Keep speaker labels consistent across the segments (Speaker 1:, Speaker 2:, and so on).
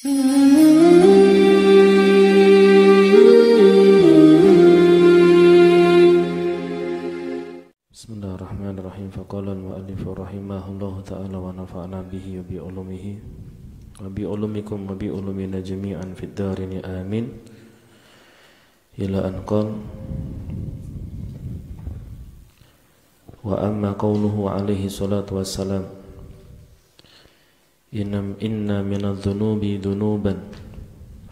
Speaker 1: Bismillahirrahmanirrahim. Faqala al-mu'allif rahimahullahu ta'ala wa nafa'na bihi wa bi ulumihi wa bi ulumikum wa bi ulumina jami'an fid darini amin. Ila an qala wa amma qawluhu alaihi salatu wassalam inna minadh-dhunubi dhunuban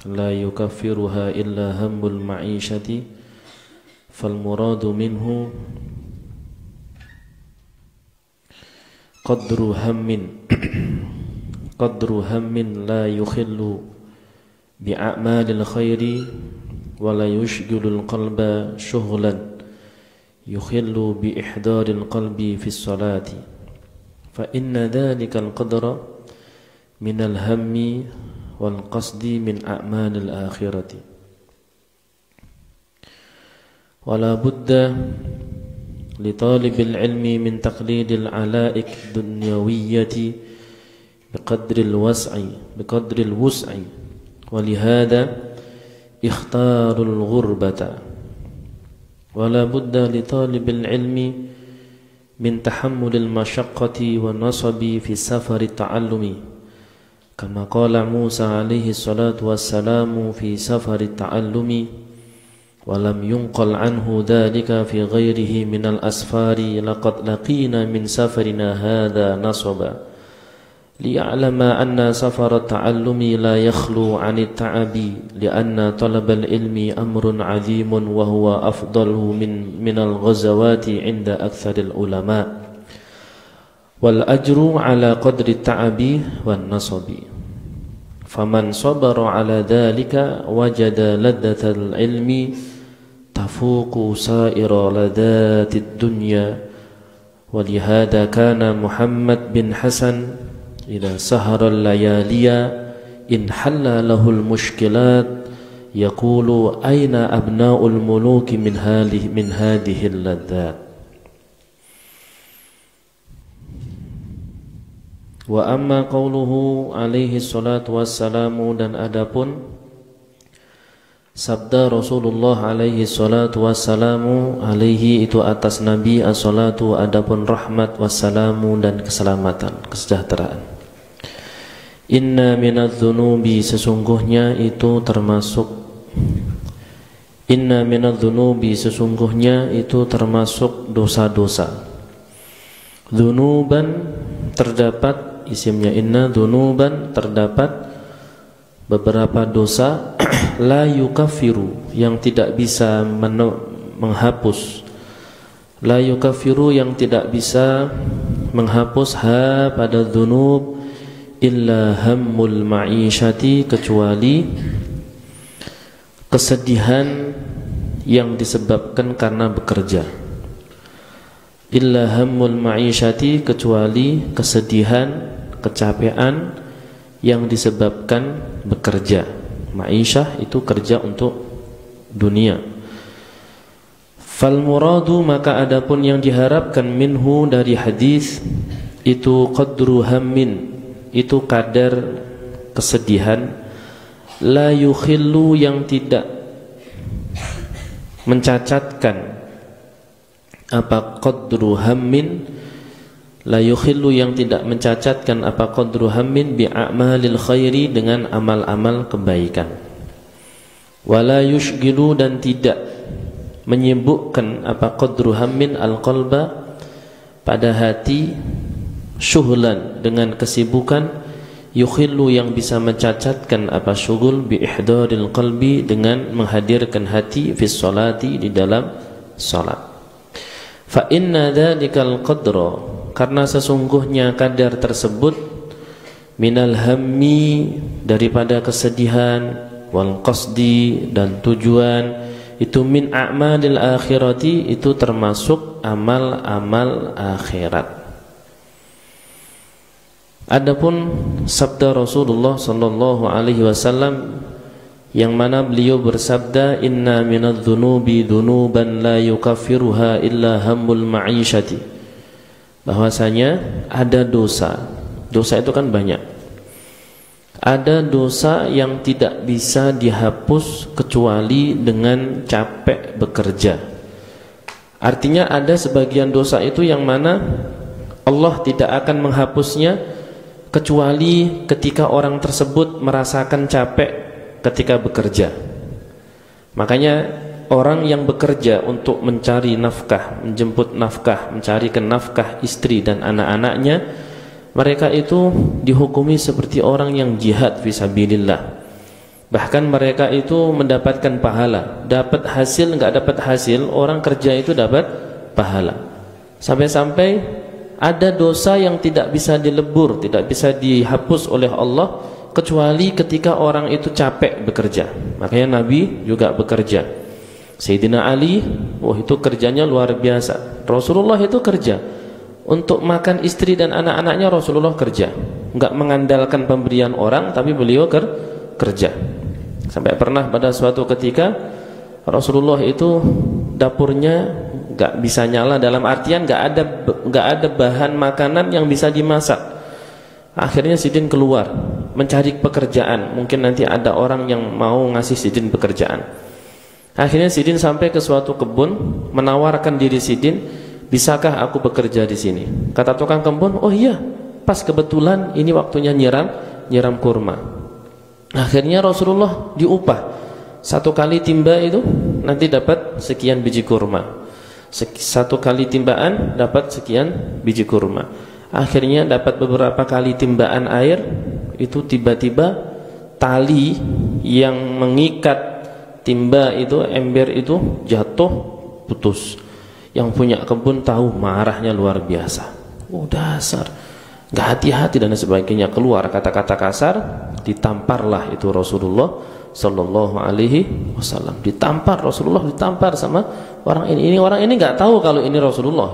Speaker 1: la yukaffiruha illa hammul ma'ishati fal muradu minhu qadru hammin la yukhillu bi'a'malil khairi wa la yushghilul qalba shughlan yukhillu bi ihdaril qalbi fi sholati fa inna dhalikal qadra minal hammi wal qasdi min a'malil akhirati wala budda li talibil ilmi min taqlidil alaik dunyawiyyati biqadril wus'i wa lihada ikhtarul ghurbata wala budda li talibil ilmi min tahammulil masyaqqati wa nasabi fi safari ta'allumi kama qala Musa alaihi salatu wassalamu fi safari ta'allumi wa lam yunqal anhu dhalika fi ghairihi minal asfari laqad laqina min safarina hadha nasaba liya'lama anna safara ta'allumi la yakhlu 'anit ta'abi li'anna talabal ilmi amrun 'azimun wa huwa afdaluhu minal ghazawati 'inda aktsaril ulama wal ajru ala qadri ta'abi wan nasabi faman sabara ala dhalika wajada laddatal ilmi tafuqu sa'ira ladatid dunya walihada kana Muhammad bin Hasan idza sahara al-layaliya in halla lahul mushkilat yaqulu aina abna'ul muluki min hadhihi al-laddat wa amma qawluhu alaihi salatu wassalamu dan adapun sabda Rasulullah alaihi salatu wassalamu alaihi itu atas Nabi as-salatu adapun rahmat wassalamu dan keselamatan kesejahteraan inna minadh-dhunubi sesungguhnya itu termasuk dosa-dosa dhunuban terdapat isimnya inna dhunuban terdapat beberapa dosa la yukaffiru yang tidak bisa menghapus la yukaffiru yang tidak bisa menghapus ha pada dhunub illa hammul ma'isyati kecuali kesedihan yang disebabkan karena bekerja illa hammul ma'isyati kecuali kesedihan kecapean yang disebabkan bekerja. Ma'isyah itu kerja untuk dunia. Fal muradu maka adapun yang diharapkan minhu dari hadis itu qadru hammin itu kadar kesedihan la yukhillu yang tidak mencacatkan apa qadru hammin la yukhillu yang tidak mencacatkan apa qadru hammin bi a'malil khairi dengan amal-amal kebaikan wala yushgilu dan tidak menyibukkan apa qadru hammin al-qalba pada hati syughlan dengan kesibukan yukhillu yang bisa mencacatkan apa syughul bi ihdaril qalbi dengan menghadirkan hati fi sholati di dalam salat fa inna dhalikal qadra karena sesungguhnya kadar tersebut minal hammi daripada kesedihan wal qasdi dan tujuan itu min a'malil akhirati itu termasuk amal-amal akhirat. Adapun sabda Rasulullah sallallahu alaihi wasallam yang mana beliau bersabda inna minadh-dhunubi dhunuban la yukaffiruha illa hammul ma'isyati bahwasanya ada dosa itu kan banyak Ada dosa yang tidak bisa dihapus kecuali dengan capek bekerja. Artinya ada sebagian dosa itu yang mana Allah tidak akan menghapusnya kecuali ketika orang tersebut merasakan capek ketika bekerja. Makanya orang yang bekerja untuk mencari nafkah, menjemput nafkah, mencarikan nafkah istri dan anak-anaknya, mereka itu dihukumi seperti orang yang jihad fisabilillah. Bahkan mereka itu mendapatkan pahala. Dapat hasil, enggak dapat hasil, orang kerja itu dapat pahala. Sampai-sampai ada dosa yang tidak bisa dilebur, tidak bisa dihapus oleh Allah kecuali ketika orang itu capek bekerja. Makanya Nabi juga bekerja. Sayyidina Ali, itu kerjanya luar biasa. Rasulullah itu kerja. Untuk makan istri dan anak-anaknya Rasulullah kerja. Enggak mengandalkan pemberian orang, tapi beliau kerja. Sampai pernah pada suatu ketika Rasulullah itu dapurnya enggak bisa nyala, dalam artian enggak ada bahan makanan yang bisa dimasak. Akhirnya Sidin keluar mencari pekerjaan. Mungkin nanti ada orang yang mau ngasih Sidin pekerjaan. Akhirnya Sidin sampai ke suatu kebun, menawarkan diri Sidin, bisakah aku bekerja di sini? Kata tukang kebun, oh iya, pas kebetulan ini waktunya nyiram kurma. Akhirnya Rasulullah diupah. Satu kali timba itu nanti dapat sekian biji kurma. Satu kali timbaan dapat sekian biji kurma. Akhirnya dapat beberapa kali timbaan air, itu tiba-tiba tali yang mengikat timba itu, ember itu jatuh, putus. Yang punya kebun tahu, marahnya luar biasa. Dasar, gak hati-hati dan sebagainya, keluar kata-kata kasar, ditamparlah itu Rasulullah Sallallahu Alaihi Wasallam. Rasulullah ditampar sama orang ini. Orang ini nggak tahu kalau ini Rasulullah.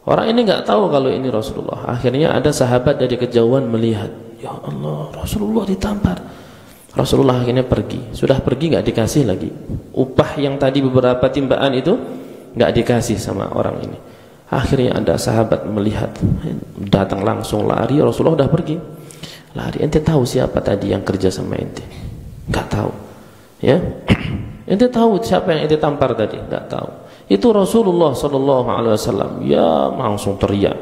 Speaker 1: Orang ini nggak tahu kalau ini Rasulullah. Akhirnya ada sahabat dari kejauhan melihat, ya Allah, Rasulullah ditampar. Rasulullah akhirnya pergi. Sudah pergi nggak dikasih lagi upah yang tadi beberapa timbaan itu. Nggak dikasih sama orang ini. Akhirnya ada sahabat melihat, datang langsung lari. Rasulullah udah pergi, lari. Ente tahu siapa tadi yang kerja sama ente? Nggak tahu, ya. Ente tahu siapa yang ente tampar tadi? Nggak tahu. Itu Rasulullah Sallallahu Alaihi Wasallam. Ya, langsung teriak,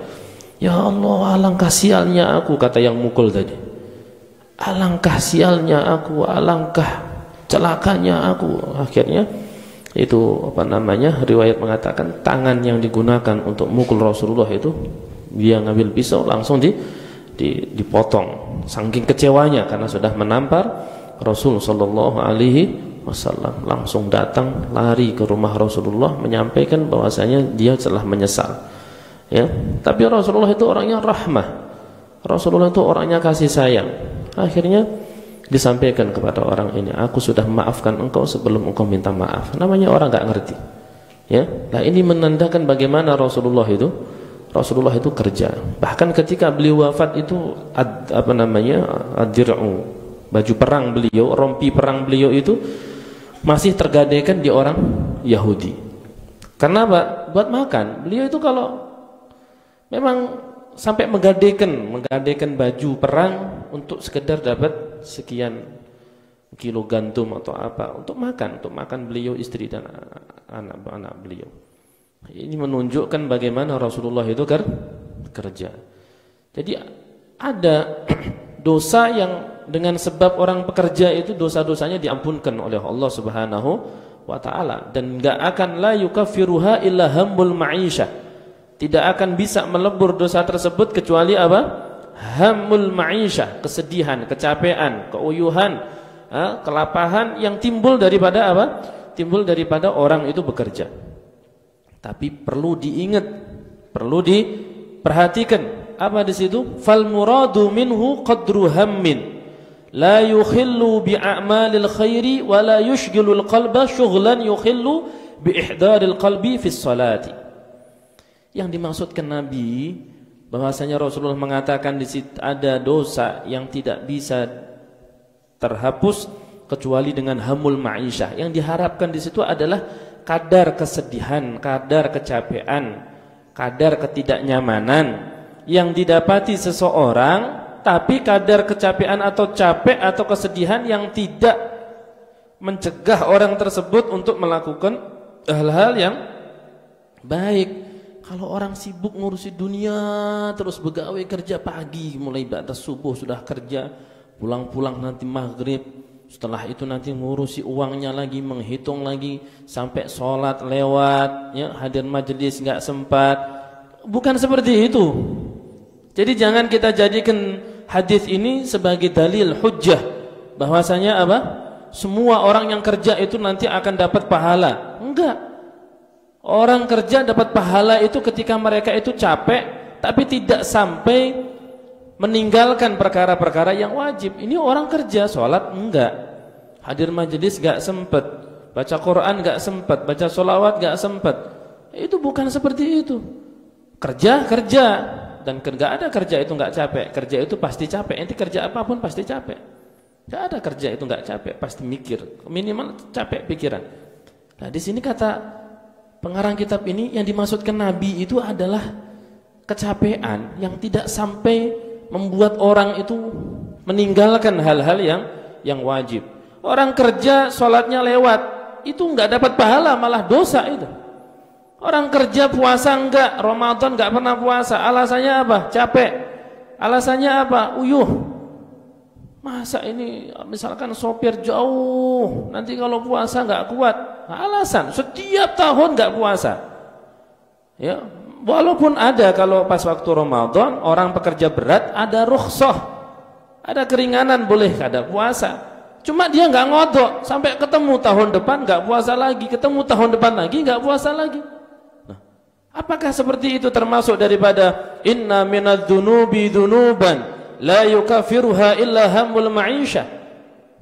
Speaker 1: ya Allah, alangkah sialnya aku, kata yang mukul tadi. Alangkah sialnya aku, alangkah celakanya aku. Akhirnya itu riwayat mengatakan tangan yang digunakan untuk mukul Rasulullah itu, dia ngambil pisau langsung dipotong, saking kecewanya karena sudah menampar Rasul Sallallahu Alaihi Wasallam. Langsung datang lari ke rumah Rasulullah menyampaikan bahwasanya dia telah menyesal, ya. Tapi Rasulullah itu orangnya rahmah, Rasulullah itu orangnya kasih sayang. Akhirnya disampaikan kepada orang ini, aku sudah memaafkan engkau sebelum engkau minta maaf. Namanya orang nggak ngerti, ya. Nah, ini menandakan bagaimana Rasulullah itu kerja. Bahkan ketika beliau wafat itu ad-dir'u, baju perang beliau, rompi perang beliau itu masih tergadaikan di orang Yahudi. Kenapa? Buat makan. Beliau itu kalau memang sampai menggadaikan baju perang untuk sekedar dapat sekian kilo gandum atau apa untuk makan beliau, istri dan anak-anak beliau. Ini menunjukkan bagaimana Rasulullah itu kerja. Jadi ada dosa yang dengan sebab orang pekerja itu dosa-dosanya diampunkan oleh Allah Subhanahu wa taala, dan enggak akan la yukaffiruha illa hammul ma'isyah. Tidak akan bisa melebur dosa tersebut kecuali apa? Hammul ma'isyah, kesedihan, kecapean, keuyuhan, kelapahan yang timbul daripada apa? Timbul daripada orang itu bekerja. Tapi perlu diingat, perlu diperhatikan apa di situ? Fal muradu minhu qadru hammin la yukhillu bi a'malil khairi wa la yushghilul qalba shughlan yukhillu bi ihdaril qalbi fis salati. Yang dimaksudkan Nabi bahwasanya Rasulullah mengatakan di situ ada dosa yang tidak bisa terhapus kecuali dengan hamul ma'isyah. Yang diharapkan di situ adalah kadar kesedihan, kadar kecapean, kadar ketidaknyamanan yang didapati seseorang tapi kadar kecapean atau capek atau kesedihan yang tidak mencegah orang tersebut untuk melakukan hal-hal yang baik. Kalau orang sibuk ngurusi dunia, terus begawe kerja pagi, mulai batas subuh sudah kerja, pulang-pulang nanti maghrib, setelah itu nanti ngurusi uangnya lagi, menghitung lagi, sampai sholat lewat, ya, hadir majelis nggak sempat. Bukan seperti itu. Jadi jangan kita jadikan hadis ini sebagai dalil hujjah bahwasanya apa? Semua orang yang kerja itu nanti akan dapat pahala. Enggak. Orang kerja dapat pahala itu ketika mereka itu capek tapi tidak sampai meninggalkan perkara-perkara yang wajib. Ini orang kerja, sholat enggak, hadir majelis enggak sempat, baca Quran enggak sempat, baca sholawat enggak sempat. Itu bukan seperti itu. Kerja, dan enggak ada kerja itu enggak capek. Kerja itu pasti capek. Nanti kerja apapun pasti capek. Enggak ada kerja itu enggak capek, pasti mikir, minimal capek pikiran. Nah, di sini kata pengarang kitab ini yang dimaksudkan Nabi itu adalah kecapean yang tidak sampai membuat orang itu meninggalkan hal-hal yang wajib. Orang kerja sholatnya lewat, itu enggak dapat pahala, malah dosa itu. Orang kerja puasa enggak, Ramadan enggak pernah puasa, alasannya apa? Capek. Alasannya apa? Uyuh. Masa ini misalkan sopir jauh, nanti kalau puasa enggak kuat. Alasan setiap tahun enggak puasa. Ya, walaupun ada kalau pas waktu Ramadan orang pekerja berat ada rukhsah, ada keringanan boleh kada puasa. Cuma dia enggak ngodok sampai ketemu tahun depan enggak puasa lagi, ketemu tahun depan lagi enggak puasa lagi. Nah, apakah seperti itu termasuk daripada inna minadz-dzunubi dzunuban la yukaffiruha illa hammul ma'isyah?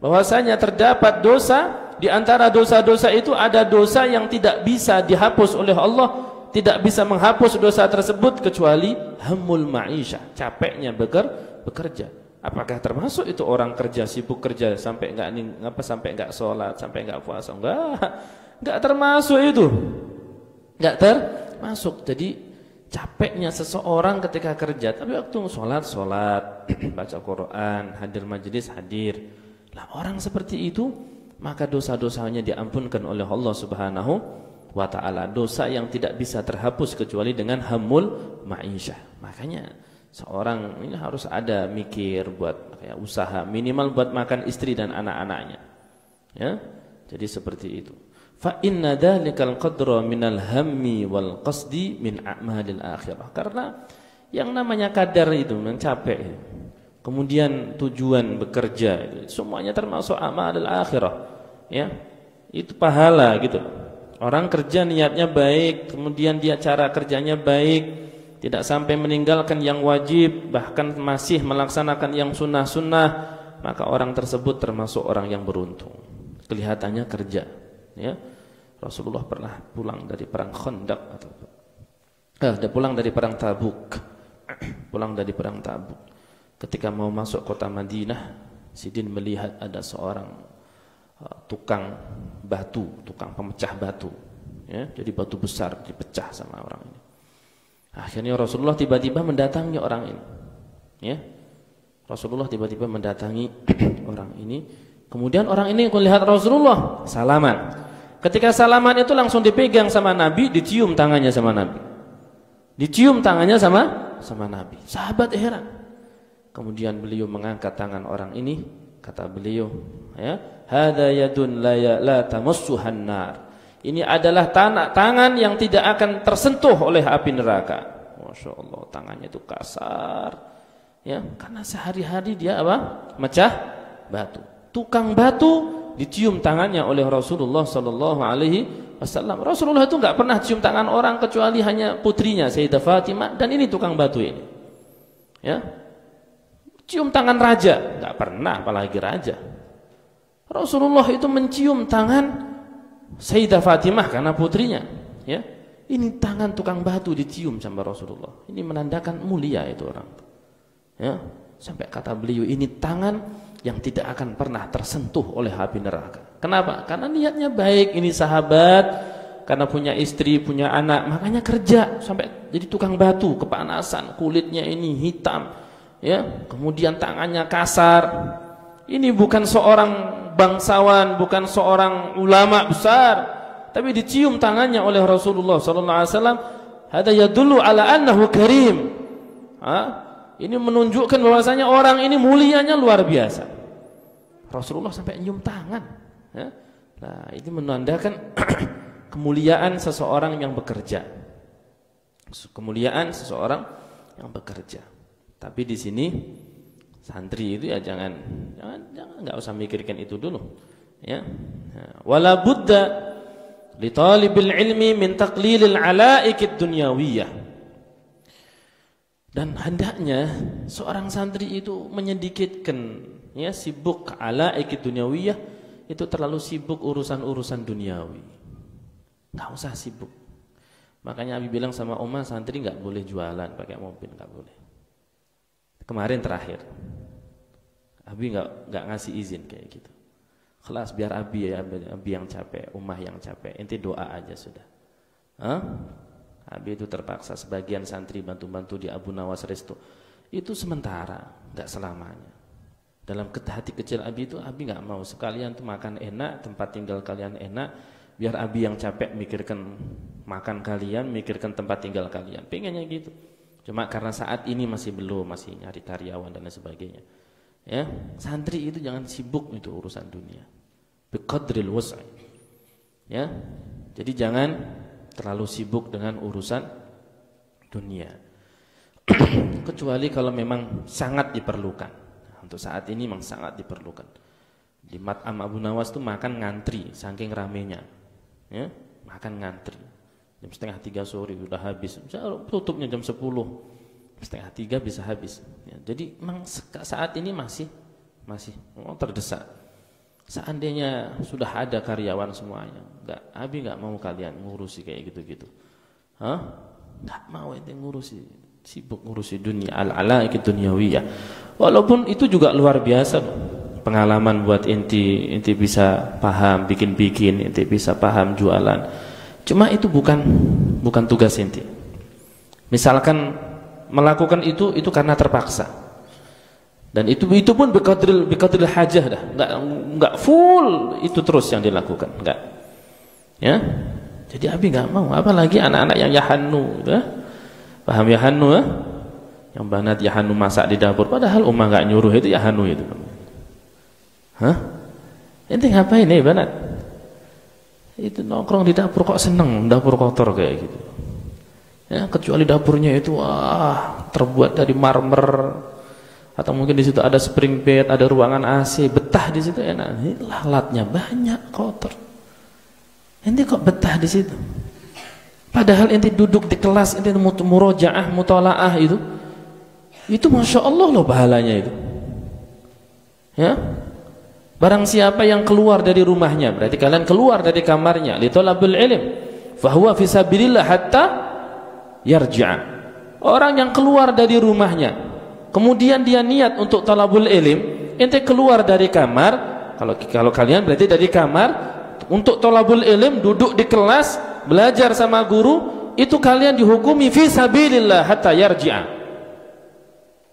Speaker 1: Bahwasanya terdapat dosa, di antara dosa-dosa itu ada dosa yang tidak bisa dihapus oleh Allah, tidak bisa menghapus dosa tersebut kecuali hammul ma'isyah, capeknya bekerja. Apakah termasuk itu orang kerja, sibuk kerja sampai enggak sholat, sampai enggak puasa? Enggak termasuk itu. Enggak termasuk. Jadi capeknya seseorang ketika kerja, tapi waktu sholat, baca Quran, hadir majelis, hadir. Lah orang seperti itu, maka dosa-dosanya diampunkan oleh Allah Subhanahu wa ta'ala. Dosa yang tidak bisa terhapus kecuali dengan hammul ma'isyah. Makanya seorang ini harus ada mikir buat kayak usaha, minimal buat makan istri dan anak-anaknya. Ya, jadi seperti itu. Fa inna dzalikal qadra minal hammi wal qasdi min a'malil akhirah. Karena yang namanya kadar itu mencapek, kemudian tujuan bekerja, semuanya termasuk amalil akhirah. Ya, itu pahala gitu. Orang kerja niatnya baik, kemudian dia cara kerjanya baik, tidak sampai meninggalkan yang wajib, bahkan masih melaksanakan yang sunnah-sunnah, maka orang tersebut termasuk orang yang beruntung. Kelihatannya kerja, ya. Rasulullah pernah pulang dari perang Khandaq dia pulang dari perang Tabuk. Pulang dari perang Tabuk. Ketika mau masuk kota Madinah, Sidin melihat ada seorang tukang batu, tukang pemecah batu, ya. Jadi batu besar dipecah sama orang ini. Akhirnya Rasulullah tiba-tiba mendatangi orang ini, ya. Rasulullah tiba-tiba mendatangi orang ini. Kemudian orang ini melihat Rasulullah, salaman. Ketika salaman itu langsung dipegang sama Nabi, dicium tangannya sama Nabi. Dicium tangannya sama Nabi. Sahabat heran. Kemudian beliau mengangkat tangan orang ini, kata beliau, ya, hadza yadun la tamassuhan nar. Ini adalah tangan yang tidak akan tersentuh oleh api neraka. Masya Allah, tangannya itu kasar, ya, karena sehari-hari dia apa? Mecah batu. Tukang batu dicium tangannya oleh Rasulullah Sallallahu Alaihi Wasallam. Rasulullah itu nggak pernah cium tangan orang kecuali hanya putrinya Sayyidah Fatimah, dan ini tukang batu ini, ya. Cium tangan raja nggak pernah, apalagi raja. Rasulullah itu mencium tangan Sayyidah Fatimah karena putrinya, ya. Ini tangan tukang batu dicium sama Rasulullah. Ini menandakan mulia itu orang, ya. Sampai kata beliau, ini tangan yang tidak akan pernah tersentuh oleh api neraka. Kenapa? Karena niatnya baik. Ini sahabat, karena punya istri, punya anak, makanya kerja sampai jadi tukang batu, kepanasan, kulitnya ini hitam, ya, kemudian tangannya kasar. Ini bukan seorang bangsawan, bukan seorang ulama besar, tapi dicium tangannya oleh Rasulullah sallallahu alaihi wasallam. Hada yadullu ala annahu karim. Ini menunjukkan bahwasanya orang ini mulianya luar biasa. Rasulullah sampai nyium tangan. Nah, ini menandakan kemuliaan seseorang yang bekerja. Kemuliaan seseorang yang bekerja. Tapi di sini santri itu ya jangan enggak usah mikirkan itu dulu, ya. Wala budda li talibil ilmi min taqlilil alaikid dunyawiyah. Dan hendaknya seorang santri itu menyedikitkan, ya, sibuk alaikid dunyawiyah, itu terlalu sibuk urusan-urusan duniawi. Enggak usah sibuk. Makanya Abi bilang sama Oma, santri enggak boleh jualan pakai mobil, enggak boleh. Kemarin terakhir Abi nggak ngasih izin kayak gitu. Kelas biar Abi yang capek, Umah yang capek. Ente doa aja sudah. Abi itu terpaksa sebagian santri bantu-bantu di Abu Nawas Resto. Itu sementara, nggak selamanya. Dalam hati kecil Abi itu, Abi nggak mau sekalian tuh makan enak, tempat tinggal kalian enak. Biar Abi yang capek mikirkan makan kalian, mikirkan tempat tinggal kalian. Pengennya gitu. Cuma karena saat ini masih nyari karyawan dan lain sebagainya. Ya, santri itu jangan sibuk itu urusan dunia. Biqadril wus'i. Ya. Jadi jangan terlalu sibuk dengan urusan dunia. Kecuali kalau memang sangat diperlukan. Untuk saat ini memang sangat diperlukan. Di Mat'am Abu Nawas itu makan ngantri saking ramenya. Ya, makan ngantri. Jam 2:30 sore sudah habis. Tutupnya jam 10. 2:30 bisa habis. Ya, jadi memang saat ini masih terdesak. Seandainya sudah ada karyawan semuanya, Abi nggak mau kalian ngurusi kayak gitu-gitu. Nggak mau ente ngurusi, sibuk ngurusi dunia, al-alaik dunyawiyah. Walaupun itu juga luar biasa pengalaman buat inti bisa paham bikin-bikin, inti bisa paham jualan. Cuma itu bukan tugas inti. Misalkan melakukan itu karena terpaksa. Dan itu pun biqadril hajah dah. Enggak full itu terus yang dilakukan, enggak. Ya. Jadi Abi enggak mau, apalagi anak-anak yang yahannu, ya. Paham yahannu, ya? Yang banat yahannu masak di dapur padahal Umma enggak nyuruh, itu yahannu itu. Ente ngapain nih banat? Itu nongkrong di dapur kok seneng, dapur kotor kayak gitu. Ya, kecuali dapurnya itu terbuat dari marmer atau mungkin di situ ada spring bed, ada ruangan AC, betah di situ enak. Ini lalatnya banyak, kotor. Ente kok betah di situ? Padahal ente duduk di kelas, ente murojaah, mutalaah itu masya Allah loh pahalanya itu. Ya. Barang siapa yang keluar dari rumahnya, berarti kalian keluar dari kamarnya, li talabul ilm, fahuwa fi sabilillah hatta yarji'a. Orang yang keluar dari rumahnya, kemudian dia niat untuk talabul ilm, ente keluar dari kamar, kalau kalian berarti dari kamar untuk talabul ilm, duduk di kelas, belajar sama guru, itu kalian dihukumi fi sabilillah hatta yarji'a.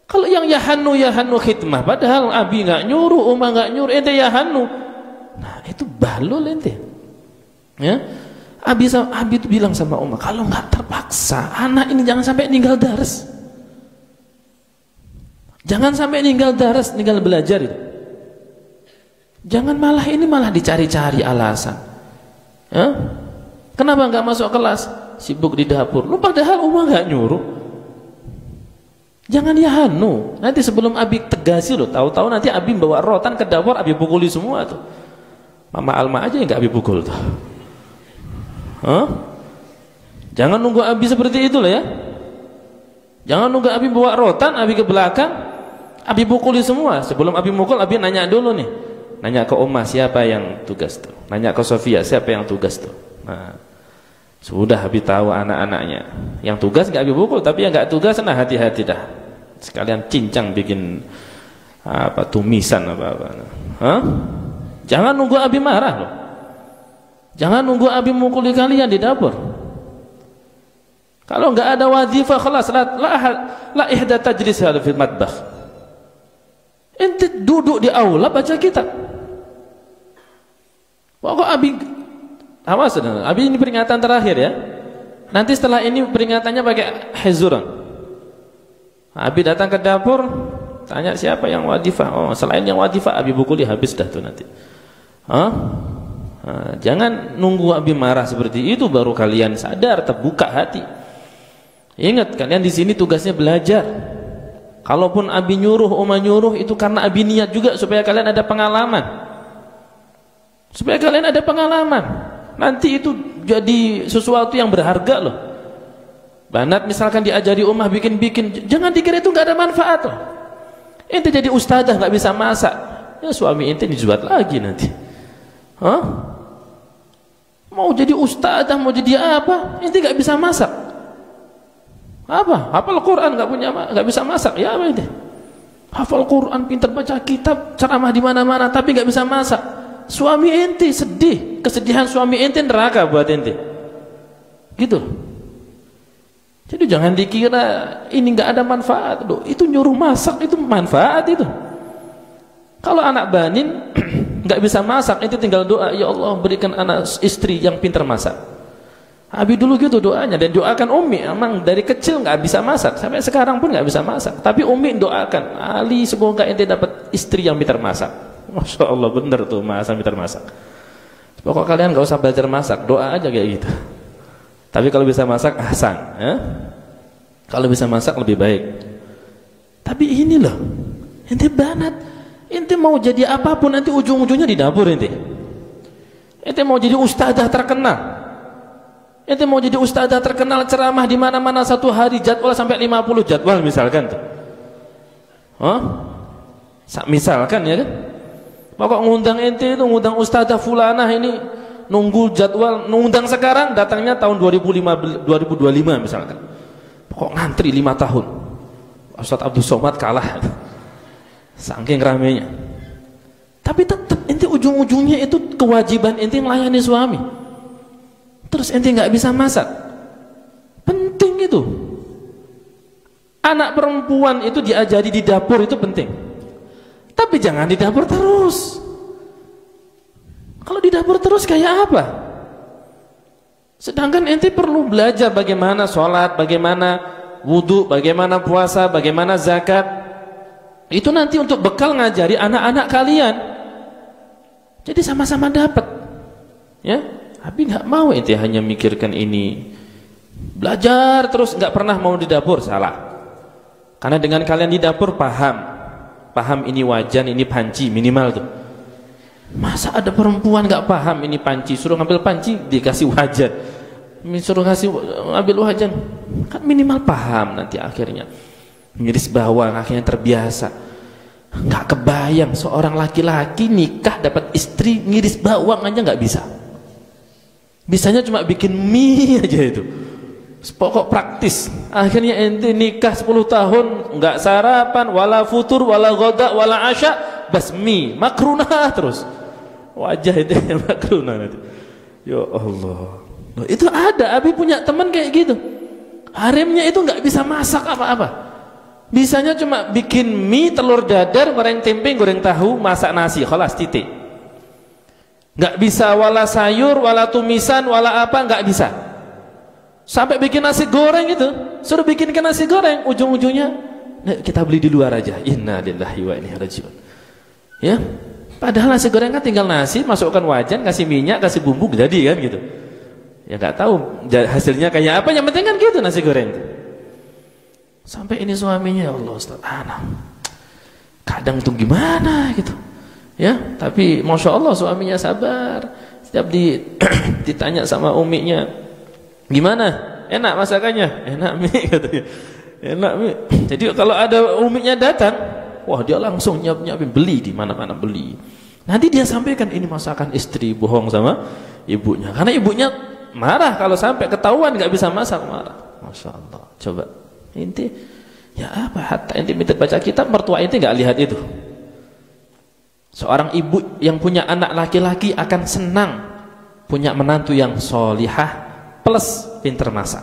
Speaker 1: Kalau yang yahannu khidmah, padahal Abi nggak nyuruh, Umma nggak nyuruh, ente yahannu. Nah itu bahlul ente. Ya, Abi itu bilang sama Umma, kalau nggak terpaksa, anak ini jangan sampai ninggal daras. Jangan sampai ninggal daras, ninggal belajar itu. Jangan malah dicari-cari alasan. Ya? Kenapa nggak masuk kelas? Sibuk di dapur. Lu padahal Umma nggak nyuruh. Jangan yahannu. Nanti sebelum Abi tegasi loh, tahu-tahu nanti Abi bawa rotan ke dapur, Abi pukuli semua tuh. Mama Alma aja yang gak Abi pukul tuh. Jangan nunggu Abi seperti itu loh ya. Jangan nunggu Abi bawa rotan, Abi ke belakang, Abi pukuli semua. Sebelum Abi mukul, Abi nanya dulu nih. Nanya ke Oma siapa yang tugas tuh. Nanya ke Sofia siapa yang tugas tuh. Nah, sudah Abi tahu anak-anaknya. Yang tugas gak Abi pukul, tapi yang gak tugas, nah hati-hati dah. Sekalian cincang bikin tumisan apa-apa. Jangan nunggu Abi marah loh. Jangan nunggu Abi mukuli kalian di dapur. Kalau nggak ada wazifah, khalas la ihda tajlis fil matbakh. Ente duduk di aula baca kitab. Pokok Abi, awas, Abi ini peringatan terakhir ya. Nanti setelah ini peringatannya pakai hizuran. Abi datang ke dapur, tanya siapa yang wadifah. Oh, selain yang wadifah, Abi bukuli habis dah tuh nanti. Jangan nunggu Abi marah seperti itu baru kalian sadar, terbuka hati. Ingat, kalian di sini tugasnya belajar. Kalaupun Abi nyuruh, Oma nyuruh, itu karena Abi niat juga supaya kalian ada pengalaman. Supaya kalian ada pengalaman. Nanti itu jadi sesuatu yang berharga loh. Banat misalkan diajari Umah bikin-bikin, jangan dikira itu nggak ada manfaat loh. Ente jadi ustadzah nggak bisa masak, ya suami ente dijual lagi nanti. Mau jadi ustadzah, mau jadi apa? Ente nggak bisa masak. Apa? Hafal Quran nggak bisa masak, ya apa ente? Hafal Quran, pintar baca kitab, ceramah di mana-mana, tapi nggak bisa masak. Suami ente sedih, kesedihan suami ente neraka buat ente. Gitu. Jadi jangan dikira ini nggak ada manfaat. Loh, itu nyuruh masak itu manfaat itu. Kalau anak banin nggak bisa masak, itu tinggal doa, ya Allah berikan anak istri yang pintar masak. Abi dulu gitu doanya, dan doakan Umi. Emang dari kecil nggak bisa masak, sampai sekarang pun nggak bisa masak. Tapi Umi doakan, Ali semoga ente dapat istri yang pintar masak. Masya Allah bener tuh pintar masak. Pokok kalian nggak usah belajar masak, doa aja kayak gitu. Tapi kalau bisa masak ahsan, ya? Kalau bisa masak lebih baik. Tapi ini loh, ente banat, ente mau jadi apapun nanti ujung-ujungnya di dapur ente. Ente mau jadi ustadzah terkenal, ente mau jadi ustadzah terkenal ceramah di mana-mana satu hari jadwal sampai 50 jadwal misalkan tuh. Misalkan ya kan. Pokok ngundang ente itu, ngundang ustadzah fulanah ini nunggu jadwal, ngundang sekarang datangnya tahun 2025 misalkan. Pokok ngantri 5 tahun. Ustadz Abdul Somad kalah. Saking ramenya. Tapi tetap ente ujung-ujungnya itu kewajiban ente melayani suami. Terus ente nggak bisa masak. Penting itu. Anak perempuan itu diajari di dapur itu penting. Tapi jangan di dapur terus. Kalau di dapur terus kayak apa? Sedangkan ente perlu belajar bagaimana sholat, bagaimana wudhu, bagaimana puasa, bagaimana zakat. Itu nanti untuk bekal ngajari anak-anak kalian. Jadi sama-sama dapat. Ya, tapi nggak mau ente hanya mikirkan ini. Belajar terus nggak pernah mau di dapur, salah. Karena dengan kalian di dapur paham ini wajan, ini panci minimal tuh. Masa ada perempuan nggak paham ini panci, suruh ngambil panci dikasih wajan, suruh ngasih ambil wajan, kan minimal paham nanti akhirnya. Ngiris bawang akhirnya terbiasa. Nggak kebayang seorang laki-laki nikah dapat istri ngiris bawang aja nggak bisa. Bisanya cuma bikin mie aja itu. Pokok praktis. Akhirnya ente nikah 10 tahun nggak sarapan, wala futur, wala ghoda, wala asya, basmi, makrunah terus. Wajah itu makrunah nanti. Ya Allah. Loh, itu ada. Abi punya teman kayak gitu. Haremnya itu nggak bisa masak apa-apa. Bisanya cuma bikin mie, telur dadar, goreng tempe, goreng tahu, masak nasi, khalas titik. Nggak bisa wala sayur, wala tumisan, wala apa, nggak bisa. Sampai bikin nasi goreng itu, suruh bikinkan nasi goreng, ujung-ujungnya kita beli di luar aja. Inna lillahi wa inna ilaihi raji'un. Ya, padahal nasi goreng kan tinggal nasi, masukkan wajan, kasih minyak, kasih bumbu, jadi kan gitu. Ya nggak tahu hasilnya kayak apa, yang penting kan gitu nasi goreng. Sampai ini suaminya, ya Allah Ustaz, kadang tuh gimana gitu. Ya, tapi masya Allah suaminya sabar. Setiap ditanya sama uminya, gimana? Enak masakannya? Enak Mi katanya. Enak Mi. Jadi kalau ada uminya datang, wah dia langsung nyiapin, beli di mana-mana beli. Nanti dia sampaikan ini masakan istri, bohong sama ibunya. Karena ibunya marah kalau sampai ketahuan nggak bisa masak, marah. Masya Allah. Coba inti ya apa? Hatta inti minta baca kitab, mertua inti nggak lihat itu. Seorang ibu yang punya anak laki-laki akan senang punya menantu yang solihah plus pinter masak.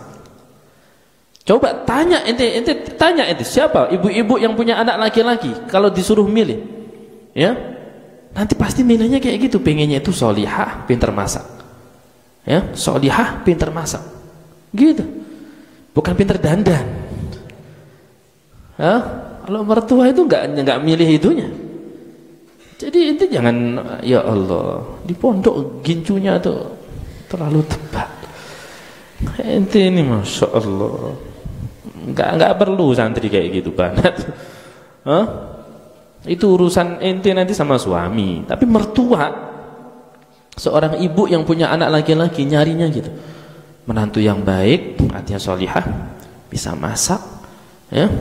Speaker 1: Coba tanya ente tanya ente siapa ibu-ibu yang punya anak laki-laki kalau disuruh milih, ya nanti pasti milihnya kayak gitu, pengennya itu solihah, pintar masak, ya solihah, pintar masak, gitu, bukan pintar dandan. Ya, kalau mertua itu nggak milih itunya. Jadi ente jangan, ya Allah, di pondok gincunya tuh terlalu tepat. Ente ini masya Allah. Enggak perlu santri kayak gitu banget. Itu urusan ente nanti sama suami. Tapi mertua, seorang ibu yang punya anak laki-laki nyarinya gitu, menantu yang baik, artinya solihah, bisa masak, ya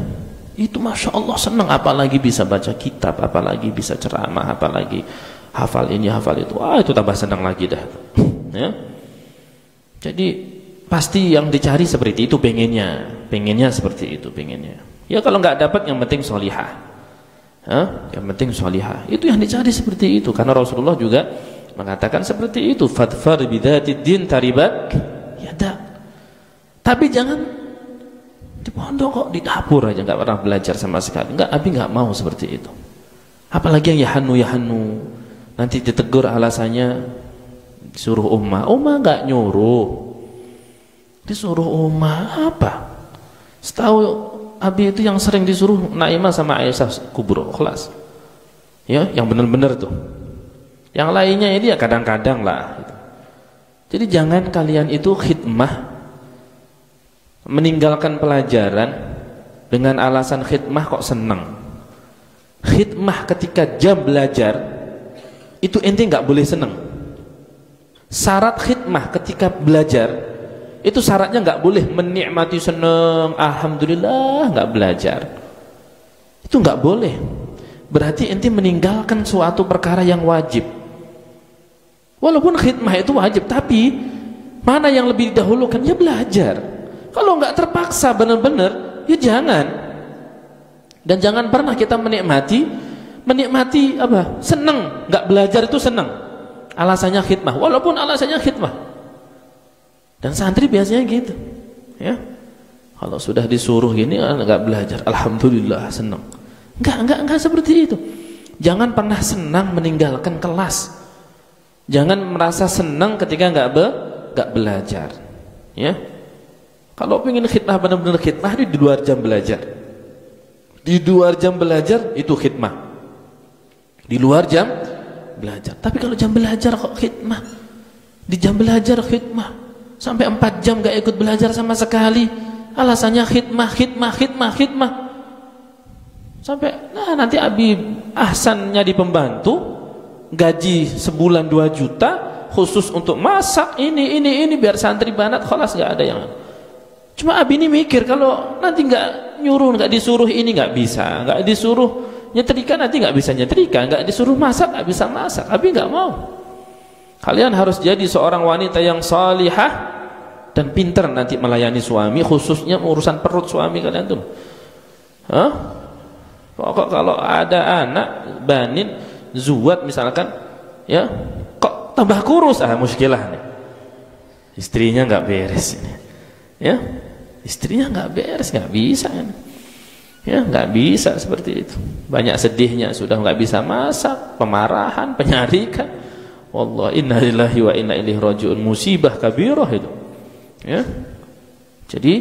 Speaker 1: itu masya Allah senang. Apalagi bisa baca kitab, apalagi bisa ceramah, apalagi hafal ini hafal itu, itu tambah senang lagi dah. Ya, jadi pasti yang dicari seperti itu, pengennya seperti itu, pengennya. Ya kalau nggak dapat yang penting solihah, yang penting solihah. Itu yang dicari seperti itu, karena Rasulullah juga mengatakan seperti itu. Fadfar bidzatid din taribat yada. Tapi jangan di pondok kok, di dapur aja nggak pernah belajar sama sekali. Nggak, Abi nggak mau seperti itu. Apalagi yang yahanu, nanti ditegur alasannya disuruh umma nggak nyuruh. Disuruh umah apa? Setahu Abi itu yang sering disuruh Naimah sama Aisyah kubur kelas, ya, yang benar-benar tuh. Yang lainnya ini ya kadang-kadang lah. Jadi jangan kalian itu khidmah, meninggalkan pelajaran dengan alasan khidmah kok senang. Khidmah ketika jam belajar itu ente nggak boleh senang. Syarat khidmah ketika belajar itu syaratnya nggak boleh menikmati seneng, alhamdulillah nggak belajar, itu nggak boleh. Berarti ente meninggalkan suatu perkara yang wajib. Walaupun khidmah itu wajib, tapi mana yang lebih didahulukan? Ya belajar. Kalau nggak terpaksa benar-benar, ya jangan. Dan jangan pernah kita menikmati apa? Seneng, nggak belajar itu seneng. Alasannya khidmah, walaupun alasannya khidmah. Dan santri biasanya gitu, ya. Kalau sudah disuruh gini nggak belajar, alhamdulillah senang. Enggak seperti itu. Jangan pernah senang meninggalkan kelas. Jangan merasa senang ketika nggak belajar, ya. Kalau pengen khidmah benar-benar khidmah di luar jam belajar. Di luar jam belajar itu khidmah. Di luar jam belajar. Tapi kalau jam belajar kok khidmah? Di jam belajar khidmah. Sampai 4 jam gak ikut belajar sama sekali, alasannya khidmah. Sampai nanti Abi ahsannya di pembantu, gaji sebulan 2 juta khusus untuk masak ini biar santri banat, khalas gak ada yang. Cuma Abi ini mikir kalau nanti gak nyuruh, gak disuruh ini gak bisa, gak disuruh nyetrika nanti gak bisa nyetrika, gak disuruh masak gak bisa masak. Abi gak mau. Kalian harus jadi seorang wanita yang salihah dan pintar nanti melayani suami, khususnya urusan perut suami kalian tuh. Pokok kalau ada anak banin zuat misalkan, ya kok tambah kurus, muskilah nih. Istrinya nggak beres ini, ya istrinya nggak beres, nggak bisa kan? Ya nggak bisa seperti itu. Banyak sedihnya, sudah nggak bisa masak, pemarahan, penyarikan. Wallah, inna lillahi wa inna ilaihi raji'un, musibah kabirah itu, ya. Jadi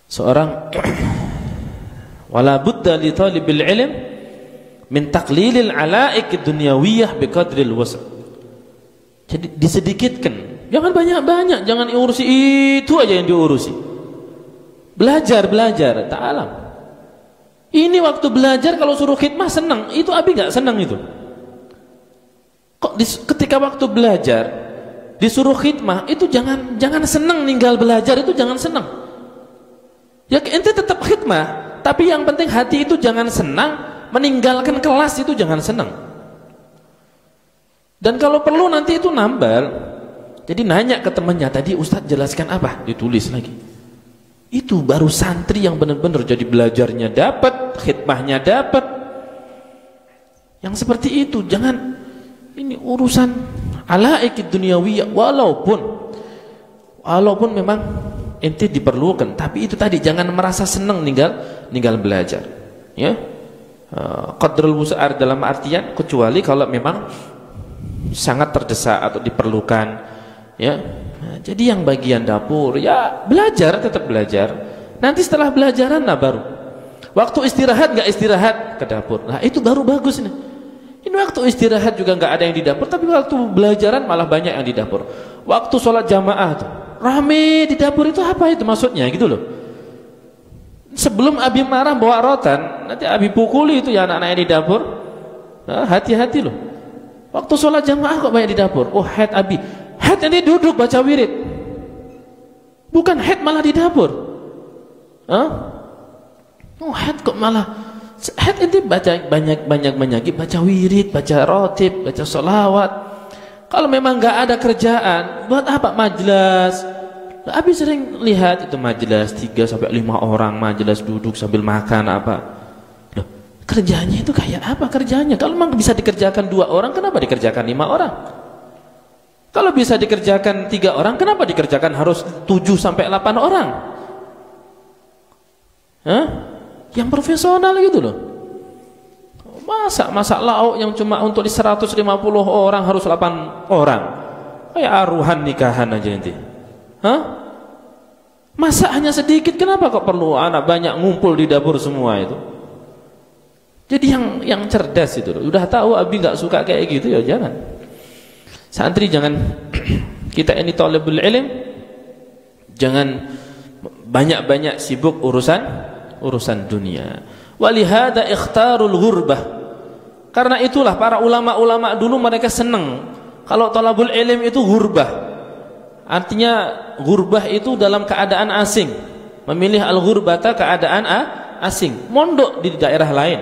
Speaker 1: seorang wala budda li talibil ilm min taqlilil alaik dunyawiyah biqadril wasa'. Jadi disedikitkan, jangan banyak-banyak, jangan urusi itu aja yang diurusi. Belajar ta'alam. Ini waktu belajar kalau suruh khidmah senang, itu Abi nggak senang itu. Kok ketika waktu belajar disuruh khidmah itu jangan senang, ninggal belajar itu jangan senang. Ya ente tetap khidmah, tapi yang penting hati itu jangan senang, meninggalkan kelas itu jangan senang. Dan kalau perlu nanti itu nambal. Jadi nanya ke temannya, tadi Ustadz jelaskan apa? Ditulis lagi. Itu baru santri yang benar-benar jadi belajarnya dapat, khidmahnya dapat. Yang seperti itu, jangan ini urusan alaik dunyawiyah, walaupun memang ente diperlukan, tapi itu tadi jangan merasa senang ninggal belajar, ya. Qadrul wus'ar dalam artian kecuali kalau memang sangat terdesak atau diperlukan, ya. Nah, jadi yang bagian dapur ya belajar, tetap belajar. Nanti setelah belajaran lah baru. Waktu istirahat nggak istirahat ke dapur. Nah itu baru bagus nih. Ini waktu istirahat juga nggak ada yang di dapur, tapi waktu belajaran malah banyak yang di dapur. Waktu sholat jamaah tuh rame di dapur, itu apa itu maksudnya gitu loh. Sebelum Abi marah bawa rotan, nanti Abi pukuli itu ya anak-anak yang di dapur. Nah, hati-hati loh. Waktu sholat jamaah kok banyak di dapur. Oh head Abi, head nanti duduk baca wirid, bukan head malah di dapur. Oh head kok malah head itu baca banyak baca wirid, baca rotib, baca sholawat. Kalau memang nggak ada kerjaan, buat apa majelis? Abi sering lihat itu majelis 3 sampai 5 orang majelis duduk sambil makan apa. Loh, kerjanya itu kayak apa kerjanya? Kalau memang bisa dikerjakan 2 orang, kenapa dikerjakan 5 orang? Kalau bisa dikerjakan 3 orang, kenapa dikerjakan harus 7 sampai 8 orang? Yang profesional gitu loh. Masak lauk yang cuma untuk di 150 orang harus 8 orang. Kayak aruhan nikahan aja nanti. Masak hanya sedikit, kenapa kok perlu anak banyak ngumpul di dapur semua itu? Jadi yang cerdas itu loh. Udah tahu Abi nggak suka kayak gitu ya jangan. Santri jangan kita ini thalibul ilm jangan banyak-banyak sibuk urusan dunia. Walihada ikhtarul ghurbah. Karena itulah para ulama-ulama dulu mereka senang kalau thalabul ilm itu ghurbah. Artinya ghurbah itu dalam keadaan asing. Memilih al-ghurbata keadaan asing, mondok di daerah lain.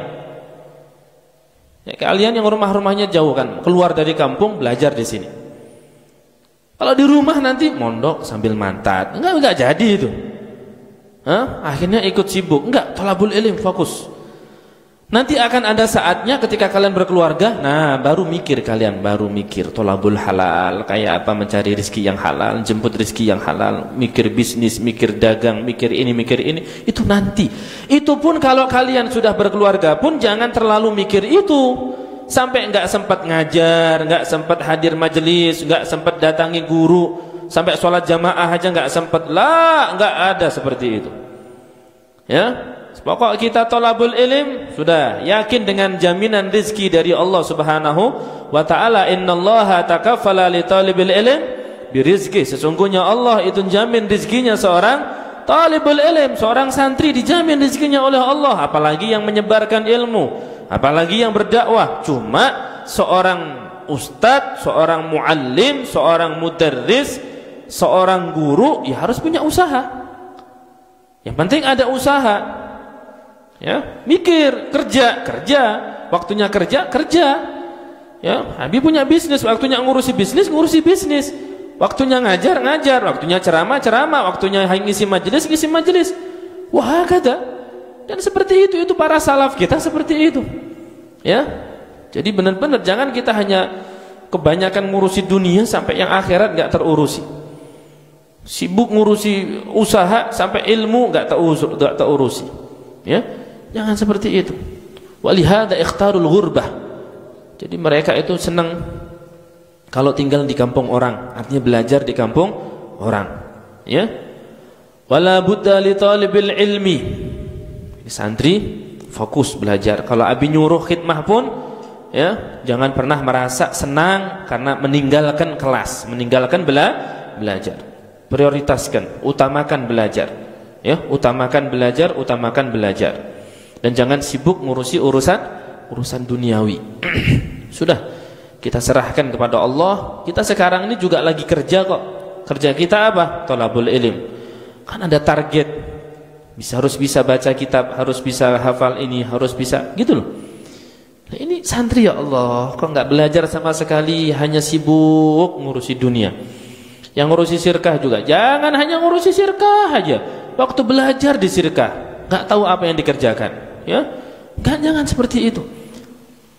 Speaker 1: Ya, kalian yang rumah-rumahnya jauh kan, keluar dari kampung belajar di sini. Kalau di rumah nanti mondok sambil mantat, enggak jadi itu. Akhirnya ikut sibuk, enggak, thalabul ilm fokus. Nanti akan ada saatnya ketika kalian berkeluarga, nah baru mikir thalabul halal, kayak apa mencari rezeki yang halal, jemput rezeki yang halal, mikir bisnis, mikir dagang, mikir ini, itu nanti. Itu pun kalau kalian sudah berkeluarga pun jangan terlalu mikir itu. Sampai enggak sempat ngajar, enggak sempat hadir majelis, enggak sempat datangi guru, sampai sholat jamaah aja enggak sempat. Lah, enggak ada seperti itu. Ya. Pokok kita thalabul ilm sudah yakin dengan jaminan rizki dari Allah Subhanahu wa taala. Innallaha takaffala li talibil ilm birizqi. Sesungguhnya Allah itu jamin rizkinya seorang talibul ilm, seorang santri dijamin rizkinya oleh Allah, apalagi yang menyebarkan ilmu, apalagi yang berdakwah. Cuma seorang ustadz, seorang muallim, seorang mudarris, seorang guru ya harus punya usaha. Yang penting ada usaha. Ya, mikir, kerja, waktunya kerja. Ya, Habib punya bisnis, waktunya ngurusi bisnis. Waktunya ngajar, waktunya ceramah, waktunya ngisi majelis. Wah, kata. Dan seperti itu para salaf kita seperti itu. Ya. Jadi benar-benar jangan kita hanya kebanyakan ngurusi dunia sampai yang akhirat enggak terurusi. Sibuk ngurusi usaha sampai ilmu enggak terurusi. Ya. Jangan seperti itu. Walihada ikhtarul ghurbah. Jadi mereka itu senang kalau tinggal di kampung orang, artinya belajar di kampung orang. Ya. Wala budda li talibil ilmi. Santri fokus belajar. Kalau Abi nyuruh khidmah pun ya, jangan pernah merasa senang karena meninggalkan kelas, meninggalkan belajar. Prioritaskan, utamakan belajar. Ya, utamakan belajar. Dan jangan sibuk ngurusi urusan duniawi. Sudah kita serahkan kepada Allah. Kita sekarang ini juga lagi kerja kok. Kerja kita apa? Thalabul ilm. Kan ada target. Harus bisa baca kitab, harus bisa hafal ini, harus bisa gitu loh. Nah, ini santri ya Allah, kok enggak belajar sama sekali, hanya sibuk ngurusi dunia. Yang ngurusi sirkah juga, jangan hanya ngurusi sirkah aja. Waktu belajar di sirkah, enggak tahu apa yang dikerjakan. Ya, jangan seperti itu.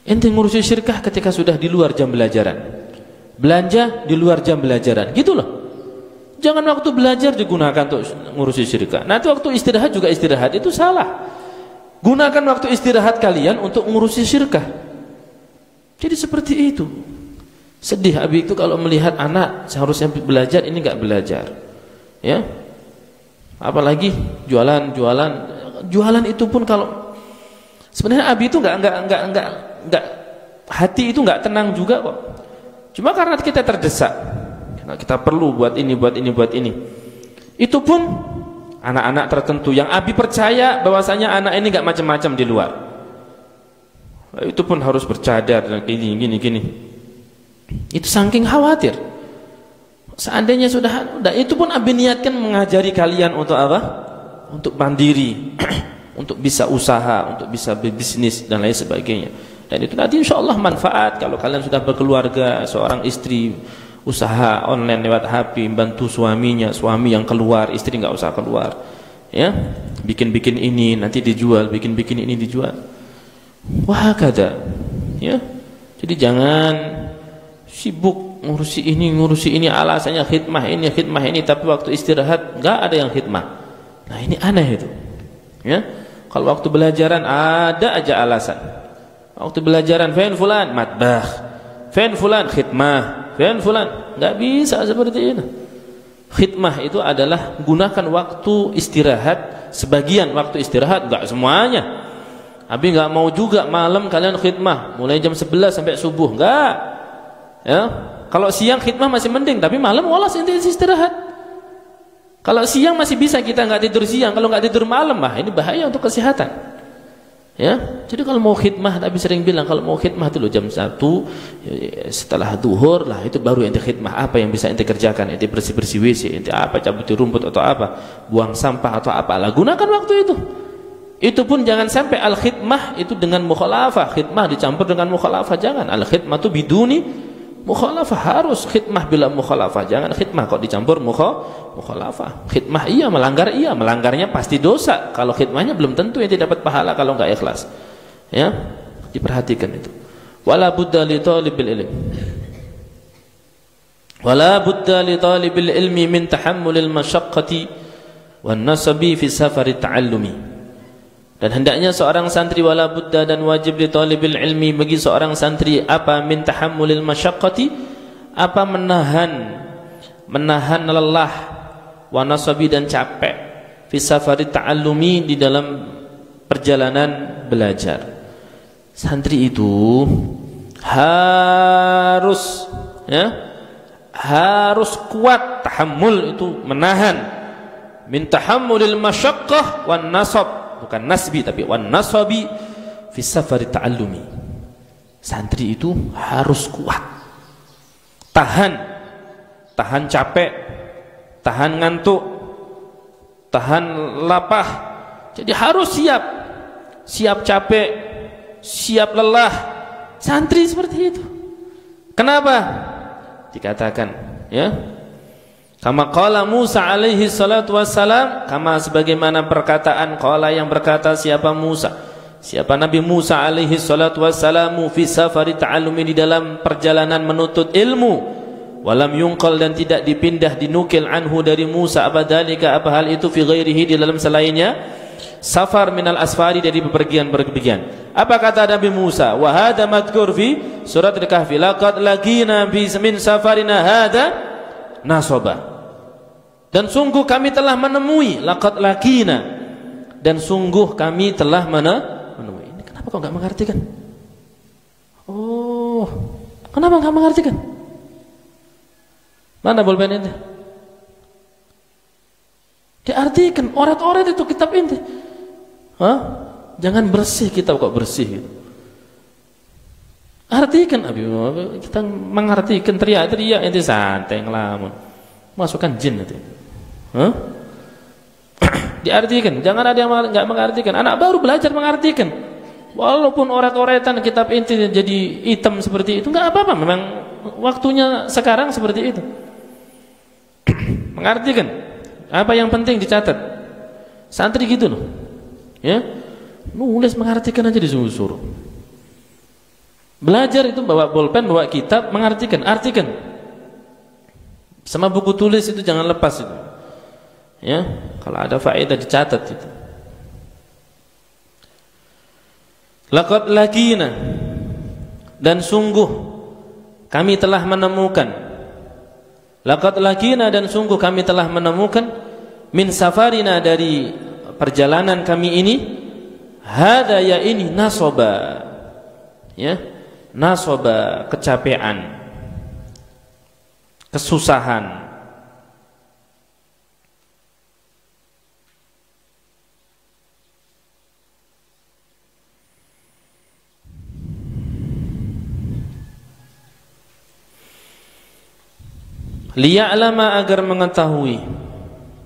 Speaker 1: Ente ngurusi syirkah ketika sudah di luar jam belajaran, belanja di luar jam belajaran, gitu loh. Jangan waktu belajar digunakan untuk ngurusi syirkah. Nanti waktu istirahat juga istirahat, itu salah. Gunakan waktu istirahat kalian untuk ngurusi syirkah. Jadi seperti itu. Sedih Abi itu kalau melihat anak seharusnya belajar, ini enggak belajar. Ya. Apalagi jualan itu pun kalau sebenarnya Abi itu enggak hati itu enggak tenang juga kok. Cuma karena kita terdesak. Karena kita perlu buat ini. Itu pun anak-anak tertentu yang Abi percaya bahwasanya anak ini enggak macam-macam di luar. Itu pun harus bercadar dan gini. Itu saking khawatir. Seandainya sudah itu pun Abi niatkan mengajari kalian untuk apa? Untuk mandiri, untuk bisa usaha, untuk bisa berbisnis dan lain sebagainya. Dan itu nanti insyaallah manfaat kalau kalian sudah berkeluarga, seorang istri usaha online lewat HP, bantu suaminya, suami yang keluar, istri nggak usah keluar, ya, bikin ini nanti dijual, bikin ini dijual, wah kada, ya. Jadi jangan sibuk ngurusi ini, alasannya khidmah ini, tapi waktu istirahat nggak ada yang khidmah. Nah ini aneh itu, ya. Kalau waktu belajaran ada aja alasan. Waktu belajaran fen fulan matbah, fen fulan khidmah, fen fulan, nggak bisa seperti itu. Khidmah itu adalah gunakan waktu istirahat, sebagian waktu istirahat, nggak semuanya. Abi nggak mau juga malam kalian khidmah mulai jam 11 sampai subuh, nggak. Ya, kalau siang khidmah masih mending, tapi malam walas inti istirahat. Kalau siang masih bisa kita nggak tidur siang, kalau nggak tidur malam mah ini bahaya untuk kesehatan. Ya, jadi kalau mau khidmah, Nabi sering bilang kalau mau khidmah dulu jam 1 setelah duhur lah, itu baru ente khidmah. Apa yang bisa ente kerjakan? Ente bersih-bersih WC, ente apa, cabut rumput atau apa, buang sampah atau apalah, gunakan waktu itu. Itu pun jangan sampai al-khidmah itu dengan mukhalafah, khidmah dicampur dengan mukhalafah, jangan. Al-khidmah itu biduni mukhalafah, harus khidmah bila mukhalafah, jangan khidmah kok dicampur mukhalafah. Khidmah iya, melanggarnya pasti dosa. Kalau khidmahnya belum tentu yang dapat pahala kalau enggak ikhlas. Ya, diperhatikan itu. Wala budda li talibil ilm. Wala budda li talibil ilmi min tahammulil masyaqqati wan nasabi fi safari ta'allumi. Dan hendaknya seorang santri wala budda dan wajib li talibil ilmi bagi seorang santri apa min tahammulil masyaqqati, apa menahan lelah wa nasabi dan capek fi safari ta'allumi di dalam perjalanan belajar. Santri itu harus kuat, tahammul itu menahan, min tahammulil masyaqqah wan nasab, bukan nasbi tapi wan nasabi fi safari ta'allumi. Santri itu harus kuat, tahan capek, tahan ngantuk, tahan lapah. Jadi harus siap capek, siap lelah. Santri seperti itu. Kenapa? Dikatakan, ya, kama qala Musa alaihi salatu wassalam, kama sebagaimana perkataan qala yang berkata siapa Nabi Musa alaihi salatu wassalamu fi safari ta'allumi di dalam perjalanan menuntut ilmu, walam yunqal dan tidak dipindah dinukil anhu dari Musa abadalika apa hal itu fi ghairihi di dalam selainnya, safar minal asfari dari bepergian. Apa kata Nabi Musa? Wa hadza madhkur fi surat al-kahfi, laqad laqina min safarina hadza nasaba. Dan sungguh kami telah menemui, laqad laqina, dan sungguh kami telah menemui. Ini kenapa kau enggak mengartikan? Oh, kenapa enggak mengartikan? Mana bolpen ini? Diartikan, orat-orat itu kitab ini. Hah? Jangan bersih kitab kok bersih gitu. Artikan, kita mengartikan, teriak-teriak ini santai ngelamun. Masukkan jin nanti. Hah? Diartikan, jangan ada yang enggak mengartikan. Anak baru belajar mengartikan. Walaupun orat-oratan kitab inti jadi hitam seperti itu, enggak apa-apa, memang waktunya sekarang seperti itu. Mengartikan. Apa yang penting dicatat. Santri gitu loh. Ya. Nulis mengartikan aja disuruh-suruh. Belajar itu bawa bolpen, bawa kitab, mengartikan, artikan. Sama buku tulis itu jangan lepas itu. Ya, kalau ada faedah dicatat itu. Laqad laqina, dan sungguh kami telah menemukan. Laqad laqina, dan sungguh kami telah menemukan min safarina, dari perjalanan kami ini, hada, ya ini, nasoba, ya, nasoba, kecapean, kesusahan. Liya'lama, agar mengetahui,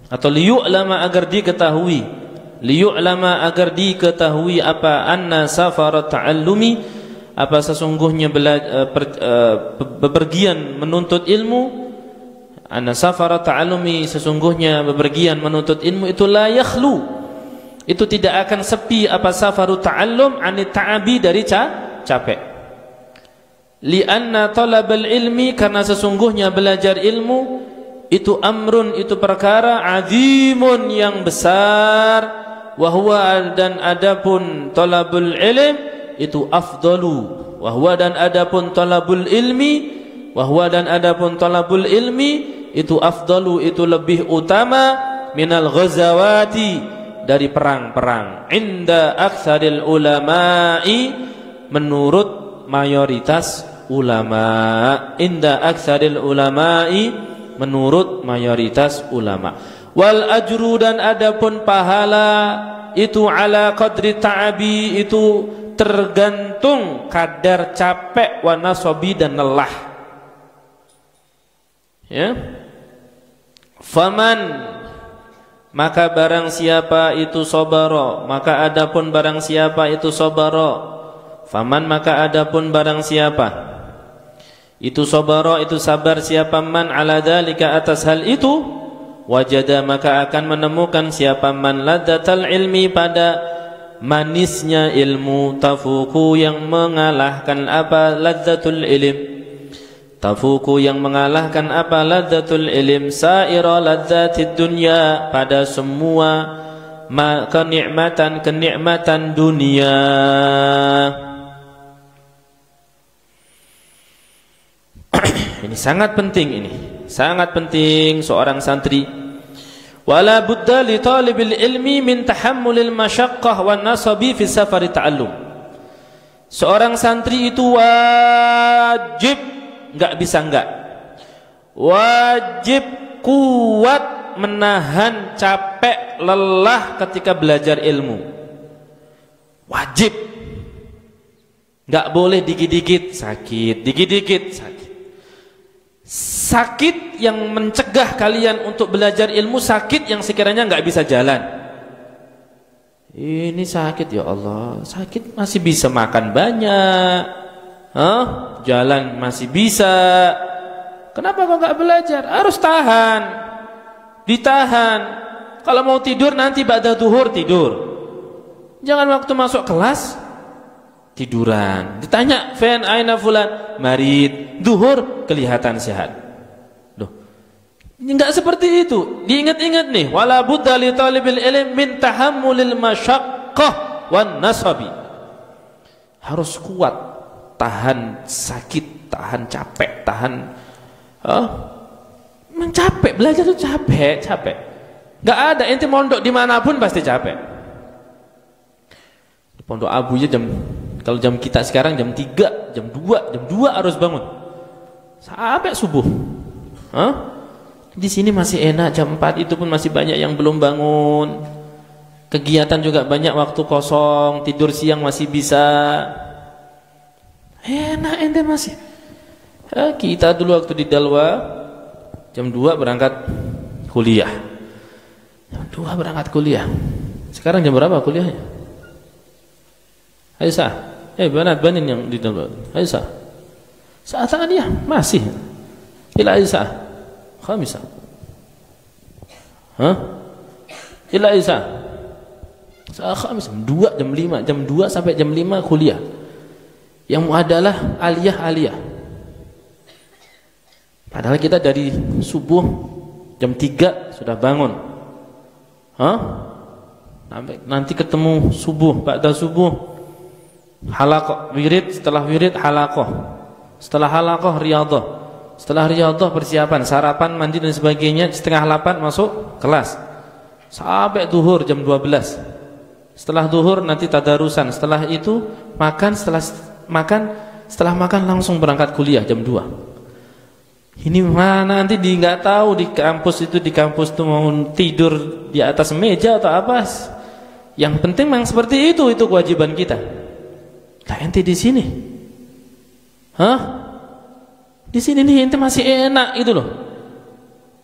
Speaker 1: atau liyu'lama, agar diketahui, liyu'lama, agar diketahui apa, anna safarat ta'allumi, apa sesungguhnya bepergian menuntut ilmu, anna safarat ta'allumi, sesungguhnya bepergian menuntut ilmu itu la yakhlu, itu tidak akan sepi, apa safaru ta'allum, anit ta'abi, dari capek. Lianna talabal ilmi, karena sesungguhnya belajar ilmu itu amrun, itu perkara azimun, yang besar, wahwa, dan adapun talabul ilm itu afdalu, wahwa, dan adapun talabul ilmi, wahwa, dan adapun talabul ilmi itu afdalu, itu lebih utama, minal ghazawati, dari perang-perang, inda aktsaril ulama'i, menurut mayoritas ulama, inda aktsaril ulama'i, menurut mayoritas ulama. Wal ajru, dan adapun pahala itu ala qadri ta'abi, itu tergantung kadar capek, wa nasabi, dan lelah. Ya. Faman, maka barang siapa itu sabara, maka adapun barang siapa itu sabara, faman, maka adapun barang siapa itu sabara, itu sabar siapa, man, ala dzalika, atas hal itu, wajada, maka akan menemukan siapa man ladzatal ilmi, pada manisnya ilmu, tafuku, yang mengalahkan apa, ladzatul ilm, tafuku, yang mengalahkan apa, ladzatul ilm, saira ladzatid dunya, pada semua kenikmatan dunia. Ini sangat penting, ini sangat penting seorang santri. Wala budda li talibil ilmi min tahammulil masyaqqah wan nasabi fi safari ta'allum. Seorang santri itu wajib, enggak bisa enggak, wajib kuat menahan capek, lelah ketika belajar ilmu. Wajib. Enggak boleh dikit-dikit sakit, dikit-dikit sakit. Sakit yang mencegah kalian untuk belajar ilmu, sakit yang sekiranya nggak bisa jalan. Ini sakit, ya Allah, sakit masih bisa makan banyak, jalan masih bisa. Kenapa kok nggak belajar? Harus tahan, ditahan. Kalau mau tidur nanti ba'da duhur tidur. Jangan waktu masuk kelas tiduran. Ditanya, "Fan aina fulan?" "Marid." Duhur kelihatan sehat. Loh. Enggak seperti itu. Diingat-ingat nih, wala budda li talibil ilm min tahammulil masyaqqah wan nasabi. Harus kuat tahan sakit, tahan capek, tahan mencapek. Belajar itu capek. Enggak ada ente mondok dimanapun pasti capek. Di Pondok Abu aja kalau jam kita sekarang jam 3, jam 2 harus bangun sampai subuh. Di sini masih enak, jam 4 itu pun masih banyak yang belum bangun. Kegiatan juga banyak, waktu kosong, tidur siang masih bisa. Enak ente masih. Kita dulu waktu di Dalwa jam 2 berangkat kuliah. Jam 2 berangkat kuliah. Sekarang jam berapa kuliahnya? Aisyah. Banat banin yang di Dalwa. Aisyah. Saat dia masih. Ila Aisyah. Khamisah. Ila Aisyah. Saat Khamis jam 2, jam 5, jam 2 sampai jam 5 kuliah. Yang adalah aliyah. Padahal kita dari subuh jam 3 sudah bangun. Nanti ketemu subuh, ba'da subuh halaqah, wirid, setelah wirid halaqah, setelah halaqah riyadhah, setelah riyadhah persiapan sarapan, mandi dan sebagainya. 7:30 masuk kelas sampai zuhur jam 12. Setelah zuhur nanti tadarusan, setelah itu makan, setelah makan langsung berangkat kuliah jam 2. Ini mana nanti nggak tahu di kampus itu mau tidur di atas meja atau apa. Yang penting memang seperti itu kewajiban kita. Lah ente di sini, di sini nih ente masih enak itu loh.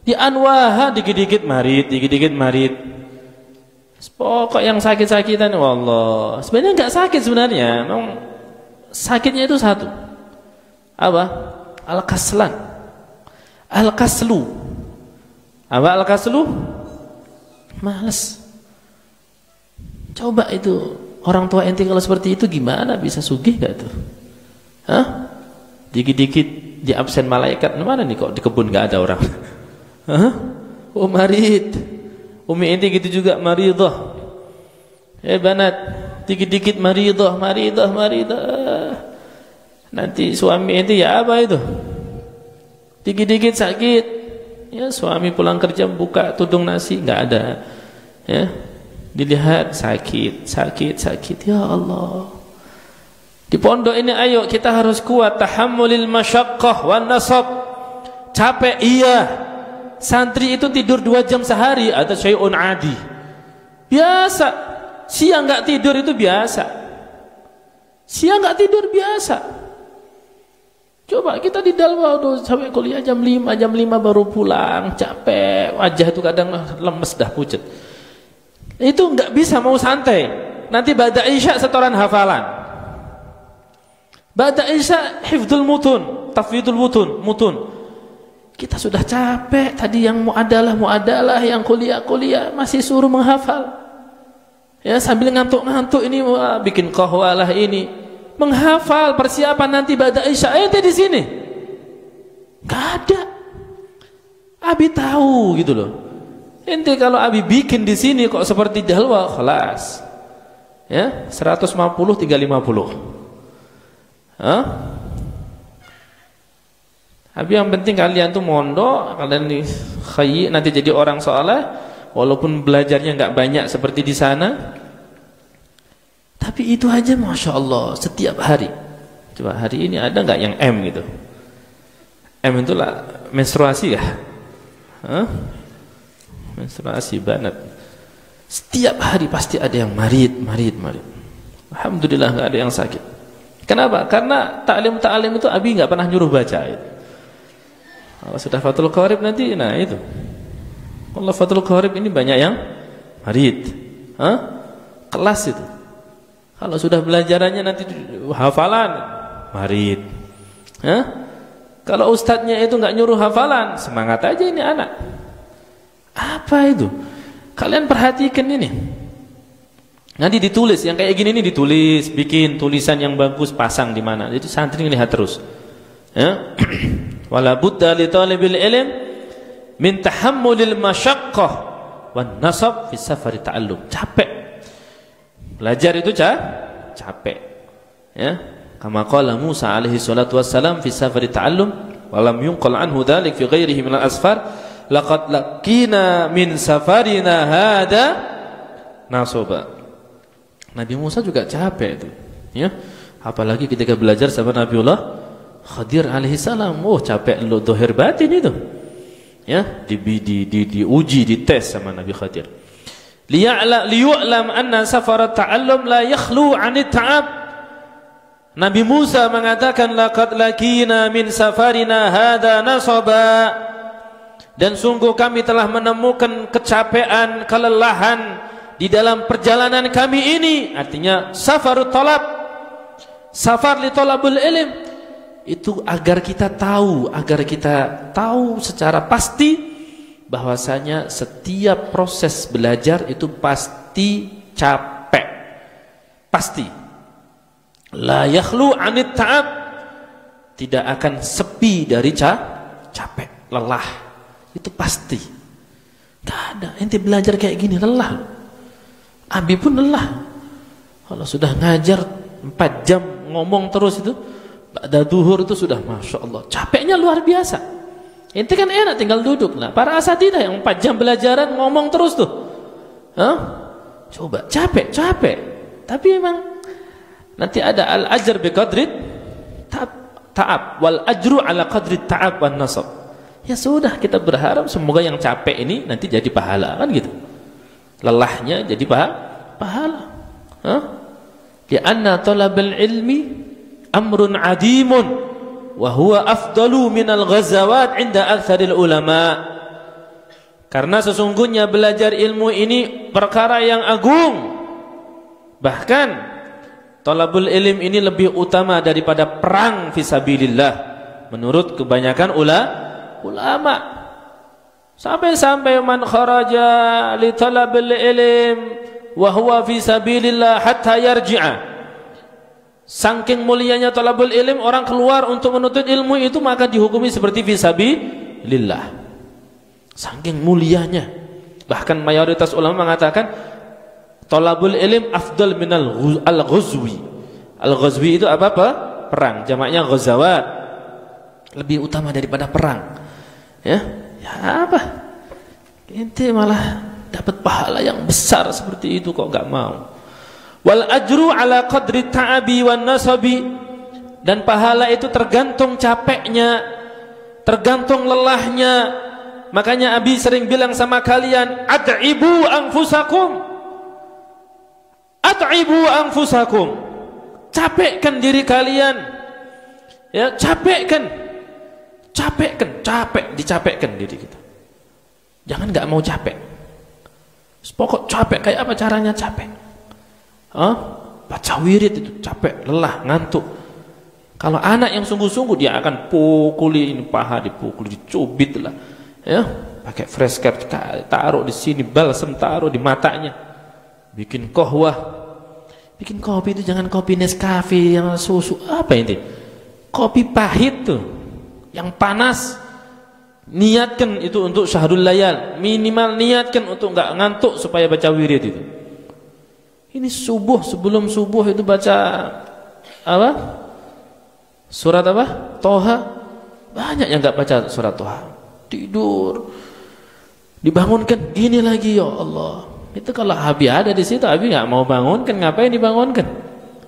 Speaker 1: Di Anwaha dikit-dikit marid. Pokok yang sakit-sakitan, wallah. Sebenarnya nggak sakit sebenarnya. Memang sakitnya itu satu. Apa? Al-kaslu. Apa al-kaslu? Males. Coba itu orang tua ente kalau seperti itu gimana bisa sugih gak tuh? Dikit-dikit di absen malaikat. Mana nih kok di kebun gak ada orang? Oh marid. Umi ente gitu juga maridah. Banat. Dikit-dikit maridah. Nanti suami ente ya apa itu? Dikit-dikit sakit, ya suami pulang kerja buka tudung nasi nggak ada, ya dilihat sakit, ya Allah. Di pondok ini ayo kita harus kuat, tahammulil masyaqqah wan nasab. Capek iya, santri itu tidur 2 jam sehari ada syai'un adi, biasa. Siang nggak tidur itu biasa, Coba kita di Dalwa sampai kuliah jam 5 baru pulang, capek, wajah itu kadang lemes dah pucet. Itu nggak bisa mau santai. Nanti ba'da isya setoran hafalan. Ba'da isya hifdzul mutun, tafwidul mutun. Kita sudah capek, tadi yang muadalah, yang kuliah masih suruh menghafal. Ya sambil ngantuk-ngantuk ini bikin qahwalah ini. Menghafal persiapan nanti ba'da isya. Ente di sini nggak ada. Abi tahu gitu loh. Ente kalau abi bikin di sini kok seperti Dalwa, kelas ya 150 350. Abi yang penting kalian tuh mondok, kalian nanti jadi orang saleh, walaupun belajarnya nggak banyak seperti di sana. Tapi itu aja Masya Allah setiap hari. Coba hari ini ada nggak yang M gitu? M itu lah menstruasi ya? Menstruasi banget. Setiap hari pasti ada yang marid. Alhamdulillah nggak ada yang sakit. Kenapa? Karena ta'lim itu Abi nggak pernah nyuruh baca itu. Kalau sudah Fathul Qorib nanti, nah itu. Kalau Fathul Qorib ini banyak yang marid. Kelas itu. Kalau sudah belajarannya nanti hafalan, marid. Kalau ustadznya itu nggak nyuruh hafalan, semangat aja ini anak. Apa itu? Kalian perhatikan ini. Nanti ditulis, yang kayak gini ini ditulis, bikin tulisan yang bagus, pasang di mana. Itu santri lihat terus. Ya. Wala budda li talibil ilm min tahammulil masyaqqah wan nasab fi safari ta'allum. Capek. Belajar itu capek, ya. Kama qala Musa alaihi salatu wassalam fi safari ta'allum wa lam yunqal anhu dzalik fi ghairihi min al-asfar laqad laqina min safarina hada nasaba. Nabi Musa juga capek itu, ya. Apalagi ketika belajar sama Nabiullah Khadir alaihi salam, capek lo dohir batin itu, ya. Diuji, dites sama Nabi Khadir. Liya'lam anna safar ta'allum la yakhlu 'anit ta'ab. Nabi Musa mengatakan laqad lakina min safarina hadza nasaba. Dan sungguh kami telah menemukan kecapean, kelelahan di dalam perjalanan kami ini. Artinya safarut talab, safar li talabul ilm, itu agar kita tahu secara pasti bahwasanya setiap proses belajar itu pasti capek, pasti. La yakhlu 'anit ta'ab, tidak akan sepi dari capek, lelah. Itu pasti. Gak ada. Ente belajar kayak gini lelah. Abi pun lelah. Kalau sudah ngajar 4 jam ngomong terus itu, ba'da duhur itu sudah Masya Allah. Capeknya luar biasa. Ente kan enak tinggal duduk. Nah, para asatidah yang 4 jam belajaran ngomong terus tuh. Hah? Coba, capek. Tapi memang nanti ada al-ajr bi qadri ta'ab wal ajru ala qadri ta'ab wan nasab. Ya sudah, kita berharap semoga yang capek ini nanti jadi pahala, kan gitu. Lelahnya jadi pahala. Lianna talabul ilmi amrun adimun wa huwa afdalu minal ghazawat 'inda aktsaril ulama. Karena sesungguhnya belajar ilmu ini perkara yang agung. Bahkan talabul ilm ini lebih utama daripada perang fisabilillah menurut kebanyakan ulama. Sampai-sampai man kharaja li talabil ilm wa huwa fi sabilillah hatta yarji'a. Saking mulianya talabul ilm, orang keluar untuk menuntut ilmu itu maka dihukumi seperti fi sabilillah. Saking mulianya. Bahkan mayoritas ulama mengatakan talabul ilm afdal minal al-ghazwi. Al-ghazwi itu apa? Perang. Jamaknya ghazawat. Lebih utama daripada perang. Ya apa? Ente malah dapat pahala yang besar seperti itu kok enggak mau. Wal ajru ala qadri ta'abi wan nasabi, dan pahala itu tergantung capeknya, tergantung lelahnya. Makanya Abi sering bilang sama kalian, at'ibu anfusakum, capekkan diri kalian, ya, dicapekkan diri kita. Jangan nggak mau capek. Pokok capek, kayak apa caranya capek? Baca wirid itu capek, lelah, ngantuk. Kalau anak yang sungguh-sungguh dia akan pukuli ini paha, dipukuli, dicubit lah, ya, pakai fresh cap, taruh di sini, balsem taruh di matanya, bikin kohwah, bikin kopi itu jangan kopi Nescafe yang susu, apa ini? Kopi pahit tuh, yang panas. Niatkan itu untuk syahrul layal, minimal niatkan untuk nggak ngantuk supaya baca wirid itu. Ini subuh, sebelum subuh itu baca apa? Surat apa? Toha. Banyak yang nggak baca surat Toha. Tidur, dibangunkan gini lagi, ya Allah. Itu kalau Abi ada di situ, Abi nggak mau bangunkan, ngapain dibangunkan?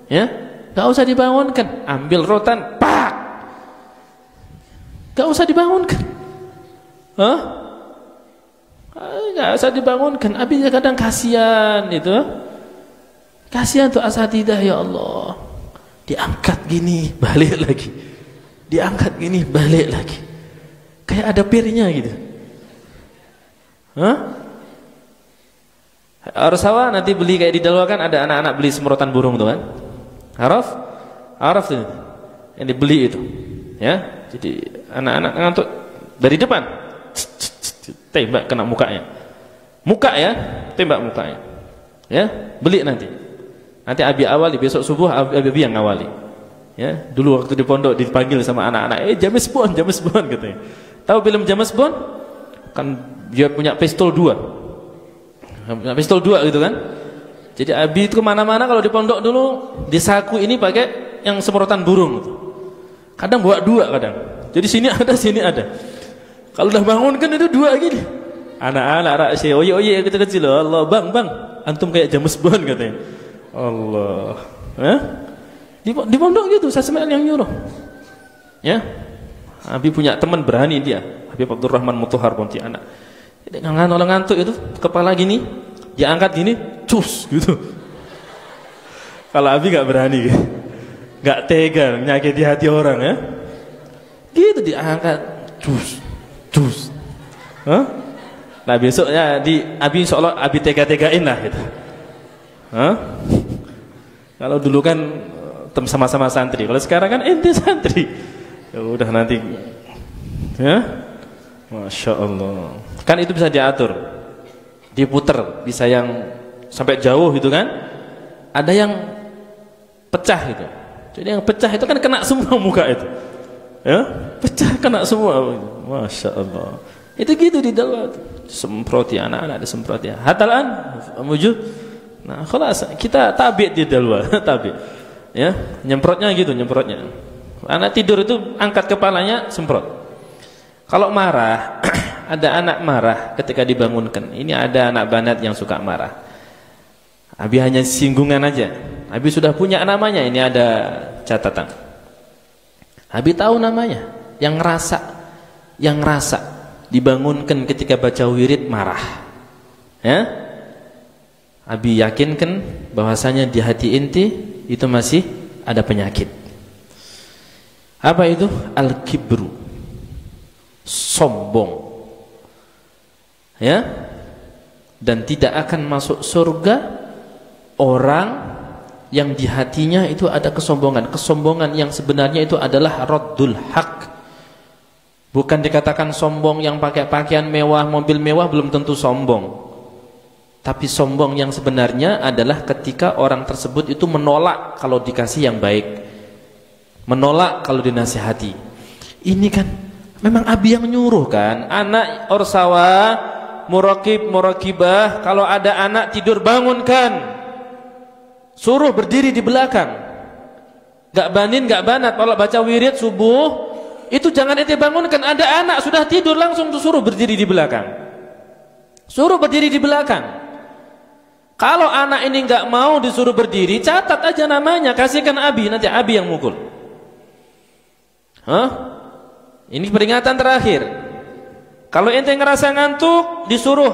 Speaker 1: Ya, nggak usah dibangunkan. Ambil rotan, pak, nggak usah dibangunkan. Nggak usah dibangunkan. Abi kadang kasihan itu, kasihan tuh asatidah, ya Allah. Diangkat gini, balik lagi. Diangkat gini, balik lagi. Kayak ada pirnya gitu. Arsawa nanti beli kayak di Dalwa kan ada anak-anak beli semprotan burung tuh kan. Araf tuh yang dibeli itu. Ya, jadi anak-anak ngantuk dari depan. Tembak kena mukanya. Muka ya, tembak mukanya. Ya, beli nanti. Nanti Abi awali, besok subuh Abi yang ngawali. Ya, dulu waktu di pondok dipanggil sama anak-anak, James Bond katanya. Tahu film James Bond? Kan dia punya pistol 2. Punya pistol 2 gitu kan. Jadi Abi itu kemana-mana kalau di pondok dulu di saku ini pakai yang semprotan burung gitu. Kadang bawa 2 kadang. Jadi sini ada. Kalau udah bangun kan itu 2 gini. Anak-anak raksasa, oye kecil-kecil, Allah, bang, antum kayak James Bond katanya. Allah. Di pondok gitu, Sasmail yang nyuruh. Ya. Abi punya teman berani dia, Habib Abdurrahman Mutahhar Pontianak. Jadi ngantuk itu, kepala gini, dia angkat gini, cus gitu. Kalau Abi nggak berani, nggak tega, menyakiti hati orang ya. Gitu diangkat, cus. Nah besoknya Abi insya Allah Abi tega-tegain lah gitu. Kalau dulu kan sama-sama santri, kalau sekarang kan ente santri. Ya udah nanti, ya, Masya Allah. Kan itu bisa diatur, diputer, bisa yang sampai jauh gitu kan. Ada yang pecah gitu. Jadi yang pecah itu kan kena semua muka itu. Ya, pecah kena semua. Masya Allah. Itu gitu di dalam semproti anak-anak disemprot ya. Hatalan wujud. Nah, khalas kita tabi di dalam tabi. Ya, nyemprotnya gitu, nyemprotnya. Anak tidur itu angkat kepalanya, semprot. Kalau marah, ada anak marah ketika dibangunkan. Ini ada anak banat yang suka marah. Abi hanya singgungan aja. Abi sudah punya namanya, ini ada catatan. Abi tahu namanya, yang ngerasa dibangunkan ketika baca wirid marah. Ya? Abi yakinkan bahwasanya di hati inti itu masih ada penyakit. Apa itu? Al-kibru. Sombong. Ya? Dan tidak akan masuk surga orang yang di hatinya itu ada kesombongan. Kesombongan yang sebenarnya itu adalah raddul haq. Bukan dikatakan sombong yang pakai pakaian mewah, mobil mewah belum tentu sombong. Tapi sombong yang sebenarnya adalah ketika orang tersebut itu menolak kalau dikasih yang baik, menolak kalau dinasihati. Ini kan memang Abi yang nyuruh kan. Anak orsawa, murakib, murakibah, kalau ada anak tidur bangunkan, suruh berdiri di belakang. Gak banin, gak banat. Kalau baca wirid subuh itu jangan ente bangunkan, ada anak sudah tidur langsung suruh berdiri di belakang. Suruh berdiri di belakang. Kalau anak ini enggak mau disuruh berdiri, catat aja namanya, kasihkan Abi, nanti Abi yang mukul. Hah? Ini peringatan terakhir. Kalau ente ngerasa ngantuk, disuruh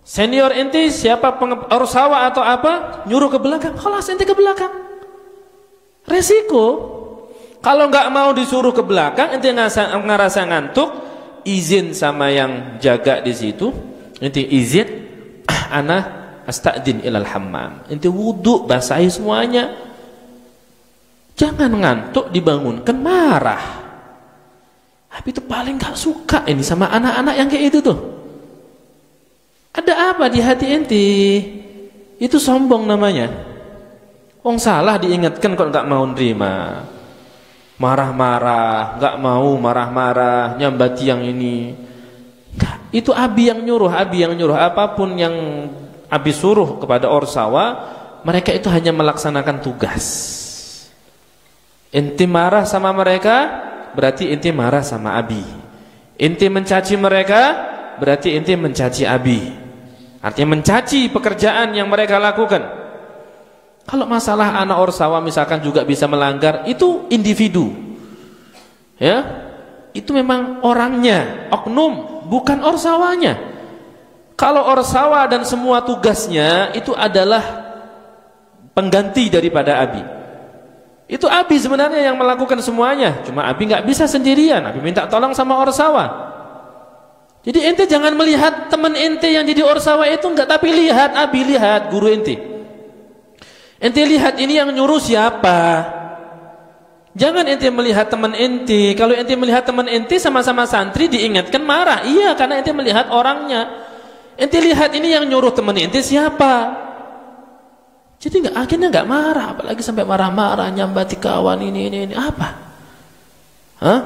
Speaker 1: senior ente siapa orsawa atau apa, nyuruh ke belakang, khalas ente ke belakang. Resiko. Kalau nggak mau disuruh ke belakang, ente ngerasa ngantuk, izin sama yang jaga di situ, ente izin, ana astadzin ilal hammam. Ente wudu, basahi semuanya. Jangan ngantuk dibangunkan marah. Tapi itu paling nggak suka ini sama anak-anak yang kayak itu tuh. Ada apa di hati ente? Itu sombong namanya. Wong salah diingatkan kok nggak mau nerima. Marah-marah, nggak mau marah-marah, nyambati yang ini. Nggak, itu Abi yang nyuruh, Abi yang nyuruh. Apapun yang Abi suruh kepada orsawa, mereka itu hanya melaksanakan tugas. Inti marah sama mereka, berarti inti marah sama Abi. Inti mencaci mereka, berarti inti mencaci Abi. Artinya mencaci pekerjaan yang mereka lakukan. Kalau masalah anak orsawa misalkan juga bisa melanggar, itu individu. Ya. Itu memang orangnya, oknum, bukan orsawanya. Kalau orsawa dan semua tugasnya itu adalah pengganti daripada Abi. Itu Abi sebenarnya yang melakukan semuanya. Cuma Abi nggak bisa sendirian. Abi minta tolong sama orsawa. Jadi ente jangan melihat teman ente yang jadi orsawa itu enggak, tapi lihat Abi, lihat guru ente. Ente lihat ini yang nyuruh siapa. Jangan ente melihat teman ente. Kalau ente melihat teman ente sama-sama santri diingatkan marah. Iya, karena ente melihat orangnya. Ente lihat ini yang nyuruh teman ente siapa. Jadi akhirnya nggak marah, apalagi sampai marah-marah nyambati kawan ini apa? Hah?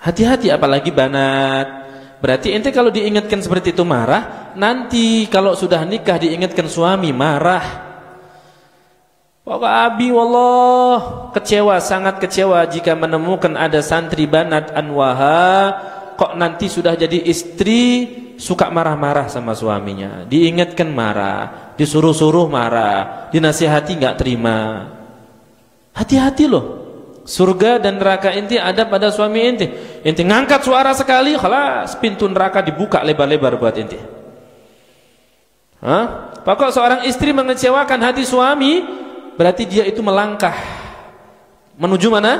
Speaker 1: Hati-hati, apalagi banat. Berarti ente kalau diingatkan seperti itu marah, nanti kalau sudah nikah diingatkan suami marah. Pak Abi wallah kecewa, sangat kecewa jika menemukan ada santri banat anwaha kok nanti sudah jadi istri suka marah-marah sama suaminya. Diingatkan marah, disuruh-suruh marah, dinasihati nggak terima. Hati-hati loh. Surga dan neraka ente ada pada suami ente. Ente ngangkat suara sekali, khalas pintu neraka dibuka lebar-lebar buat ente. Hah? Pokok seorang istri mengecewakan hati suami, berarti dia itu melangkah menuju mana?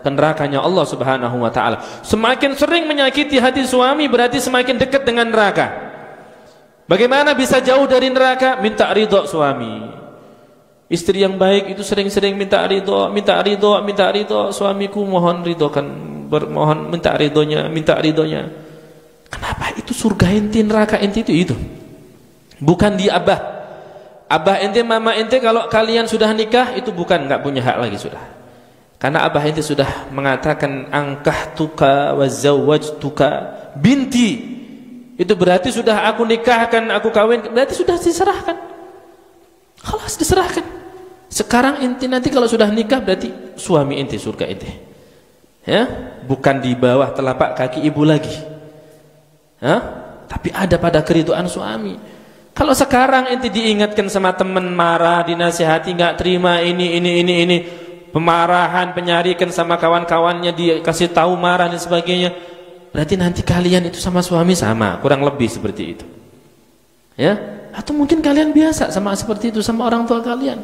Speaker 1: Ke nerakanya Allah Subhanahu wa taala. Semakin sering menyakiti hati suami berarti semakin dekat dengan neraka. Bagaimana bisa jauh dari neraka? Minta ridho suami. Istri yang baik itu sering-sering minta ridho, minta ridho, minta ridho. Suamiku mohon ridhokan, mohon minta ridhonya, minta ridhonya. Kenapa? Itu surga ente, neraka ente itu. Bukan di abah. Abah ente, mama ente kalau kalian sudah nikah itu bukan nggak punya hak lagi sudah. Karena abah inti sudah mengatakan angkahtuka wa zawwajtuka binti. Itu berarti sudah aku nikahkan, aku kawin, berarti sudah diserahkan. Khalas diserahkan. Sekarang inti nanti kalau sudah nikah berarti suami inti surga inti. Ya, bukan di bawah telapak kaki ibu lagi. Ya, tapi ada pada keridhaan suami. Kalau sekarang inti diingatkan sama teman marah, dinasihati nggak terima ini, pemarahan, penyarikan sama kawan-kawannya, dikasih tahu marah dan sebagainya, berarti nanti kalian itu sama suami sama, kurang lebih seperti itu. Ya, atau mungkin kalian biasa sama seperti itu sama orang tua kalian.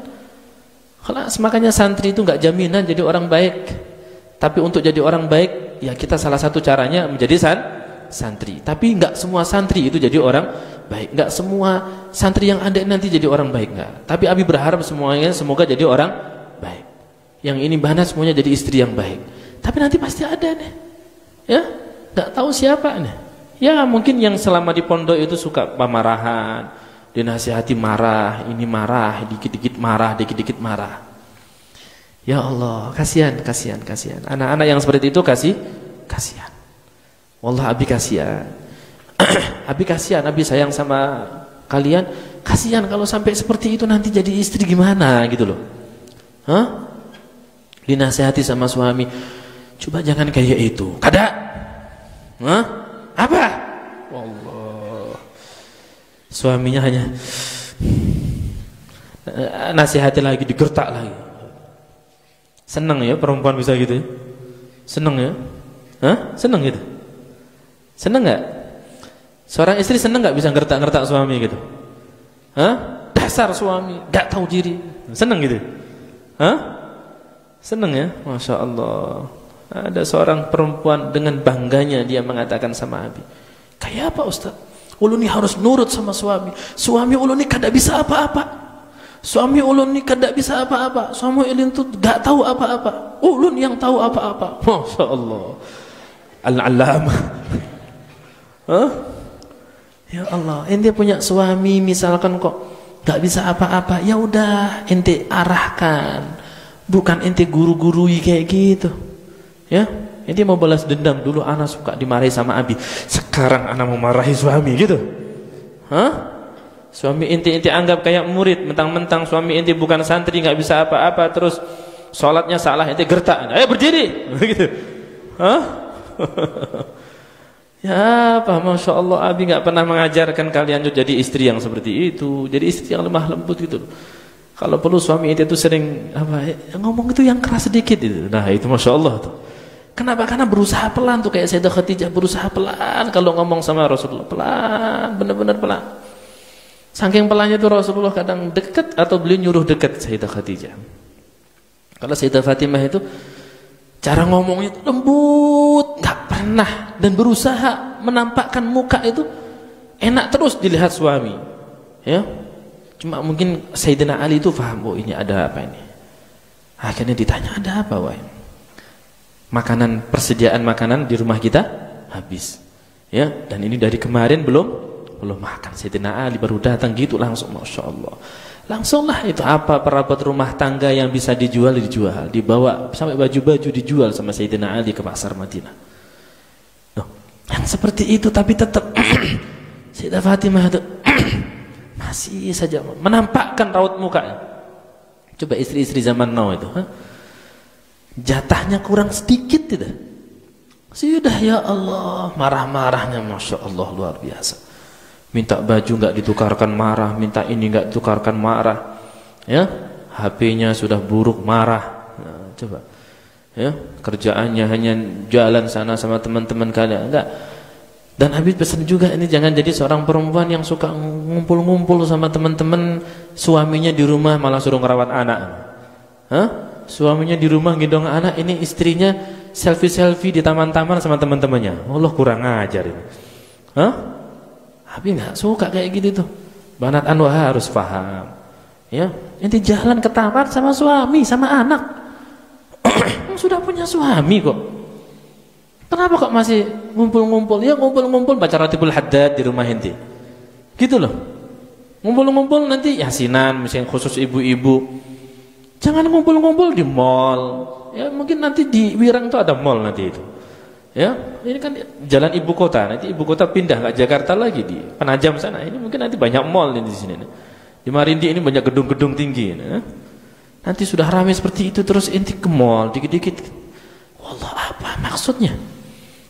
Speaker 1: Makanya santri itu nggak jaminan jadi orang baik. Tapi untuk jadi orang baik, ya kita salah satu caranya menjadi santri. Tapi nggak semua santri itu jadi orang baik. Nggak semua santri yang ada nanti jadi orang baik, nggak. Tapi Abi berharap semuanya semoga jadi orang baik. Yang ini Bana semuanya jadi istri yang baik. Tapi nanti pasti ada nih, ya, nggak tahu siapa nih. Ya mungkin yang selama di pondok itu suka pemarahan, dinasihati marah, ini marah, dikit-dikit marah, dikit-dikit marah. Ya Allah, kasihan. Anak-anak yang seperti itu kasihan. Wallah Abi kasihan. Abi kasihan, Abi sayang sama kalian. Kasihan kalau sampai seperti itu nanti jadi istri gimana gitu loh. Hah? Dinasihati sama suami, coba jangan kayak itu. Kada? Hah? Apa? Wallah. Suaminya hanya nasihati lagi, digertak lagi. Senang ya perempuan bisa gitu ya? Senang ya? Hah? Senang gitu? Senang gak? Seorang istri senang gak bisa gertak-gertak suami gitu? Hah? Dasar suami, gak tahu diri. Senang gitu? Hah? Senang ya? Masya Allah. Ada seorang perempuan dengan bangganya dia mengatakan sama Abi, kayak apa Ustaz? Ulun ini harus nurut sama suami. Suami ulun ini kada bisa apa-apa. Suami ulun ini kada bisa apa-apa. Suami ulun itu gak tahu apa-apa. Ulun yang tahu apa-apa. Masya Allah. Al-Allamah. Huh? Ya Allah, ente punya suami misalkan kok gak bisa apa-apa, ya udah ente arahkan. Bukan ente guru-gurui kayak gitu. Ya, ente mau balas dendam, dulu anak suka dimarahi sama Abi, sekarang anak mau marahi suami gitu. Hah? Suami ente anggap kayak murid, mentang-mentang suami ente bukan santri, nggak bisa apa-apa, terus sholatnya salah ente gertak, ayo berdiri, gitu. Hah? Ya apa, Masya Allah, Abi nggak pernah mengajarkan kalian untuk jadi istri yang seperti itu, jadi istri yang lemah lembut gitu. Kalau perlu suami itu sering apa, ngomong itu yang keras sedikit itu. Nah itu Masya Allah tuh. Kenapa? Karena berusaha pelan tuh, kayak Sayyidah Khadijah berusaha pelan kalau ngomong sama Rasulullah, pelan, benar-benar pelan. Saking pelannya tuh Rasulullah kadang dekat atau beliau nyuruh dekat Sayyidah Khadijah. Kalau Sayyidah Fatimah itu cara ngomongnya itu lembut, nggak pernah, dan berusaha menampakkan muka itu enak terus dilihat suami. Ya, cuma mungkin Sayyidina Ali itu paham, oh ini ada apa ini. Akhirnya ditanya, ada apa wah? Makanan, persediaan makanan di rumah kita habis. Ya, dan ini dari kemarin belum makan. Sayyidina Ali baru datang gitu langsung, Masya Allah. Langsunglah itu apa perabot rumah tangga yang bisa dijual, dibawa sampai baju-baju dijual sama Sayyidina Ali ke pasar Madinah. Loh, yang seperti itu tapi tetap Sayyidah Fatimah itu masih saja menampakkan raut mukanya. Coba istri-istri zaman now itu, jatahnya kurang sedikit tidak? Sudah ya Allah, marah-marahnya Masya Allah luar biasa. Minta baju nggak ditukarkan marah, minta ini nggak ditukarkan marah. Ya, HP-nya sudah buruk marah. Nah, coba. Ya, kerjaannya hanya jalan sana sama teman-teman kalian, enggak. Dan Habib pesan juga ini jangan jadi seorang perempuan yang suka ngumpul-ngumpul sama teman-teman, suaminya di rumah malah suruh ngerawat anak. Hah? Suaminya di rumah gendong anak, ini istrinya selfie-selfie di taman-taman sama teman-temannya. Allah kurang ajar ini. Hah? Habib nggak suka kayak gitu tuh. Banat Anwar harus paham. Ya, inti jalan ke taman sama suami, sama anak. Sudah punya suami kok. Kenapa kok masih ngumpul-ngumpul? Ya ngumpul-ngumpul baca Ratibul Haddad di rumah inti. Gitu loh. Ngumpul-ngumpul nanti yasinan misalnya khusus ibu-ibu. Jangan ngumpul-ngumpul di mall. ya mungkin nanti di Wirang itu ada mall nanti itu. Ya, ini kan jalan ibu kota. Nanti ibu kota pindah nggak Jakarta lagi di Penajam sana. Ini mungkin nanti banyak mall di sini. Di Marindi ini banyak gedung-gedung tinggi. Nanti sudah ramai seperti itu terus inti ke mall dikit-dikit. Wallah, apa maksudnya?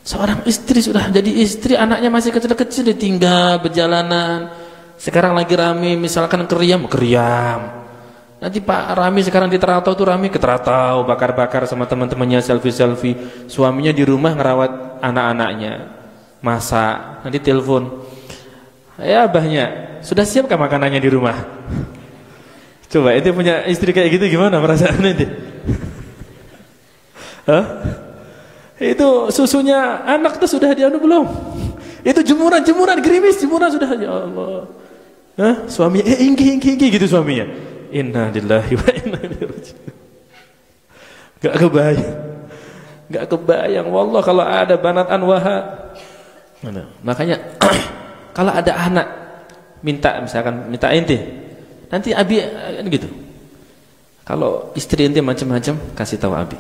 Speaker 1: Seorang istri sudah jadi istri, anaknya masih kecil-kecil ditinggal berjalanan. Sekarang lagi ramai misalkan keriam. Nanti Pak Rami sekarang di Teratau tuh Rami ke Teratau, bakar-bakar sama teman-temannya, selfie-selfie. Suaminya di rumah ngerawat anak-anaknya, masak. Nanti telepon, ya abahnya, sudah siapkah makanannya di rumah? Coba itu punya istri kayak gitu gimana perasaannya itu? Hah? Itu susunya anak tuh sudah dianu belum? Itu jemuran gerimis, jemuran sudah, ya Allah. Hah? Suaminya ingki gitu suaminya. Inna lillahi wa inna ilaihi raji'un. Gak kebayang wallah kalau ada banat anwaha. Makanya kalau ada anak misalkan minta inti, nanti abi gitu. Kalau istri inti macam-macam kasih tahu abi.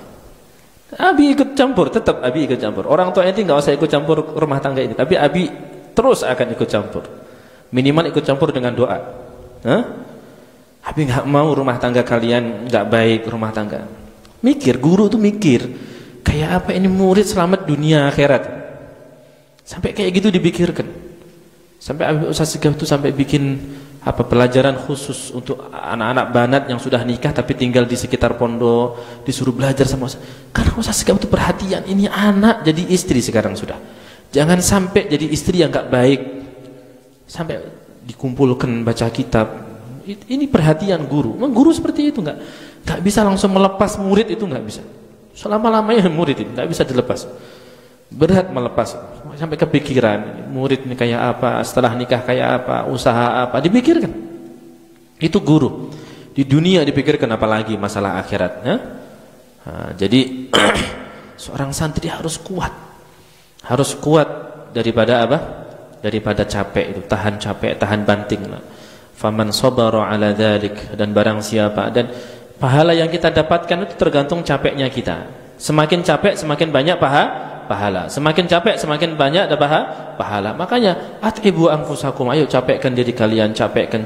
Speaker 1: Abi ikut campur, tetap abi ikut campur. Orang tua inti nggak usah ikut campur rumah tangga ini, tapi abi terus akan ikut campur. Minimal ikut campur dengan doa. Abi nggak mau rumah tangga kalian nggak baik, rumah tangga. Mikir, guru tuh mikir, kayak apa ini murid selamat dunia akhirat. Sampai kayak gitu dipikirkan. Sampai Ustaz Segaf tuh sampai bikin pelajaran khusus untuk anak-anak banat yang sudah nikah tapi tinggal di sekitar pondok, disuruh belajar sama Ustaz. Karena Ustaz Segaf tuh perhatian, ini anak jadi istri sekarang sudah. Jangan sampai jadi istri yang nggak baik. Sampai dikumpulkan baca kitab. Ini perhatian guru. Guru seperti itu nggak bisa langsung melepas murid, itu nggak bisa. Selama-lamanya murid itu nggak bisa dilepas. Berat melepas sampai kepikiran murid ini kayak apa, setelah nikah kayak apa, usaha apa, dipikirkan. Itu guru. Di dunia dipikirkan, apalagi masalah akhirat. Jadi seorang santri harus kuat. Harus kuat daripada apa? Daripada capek itu, tahan capek, tahan banting lah. Faman sabara ala dzalik, dan barang siapa, dan pahala yang kita dapatkan itu tergantung capeknya kita. Semakin capek semakin banyak pahala. Semakin capek semakin banyak ada pahala. Makanya atibu anfusakum, ayo capekkan diri kalian, capekkan.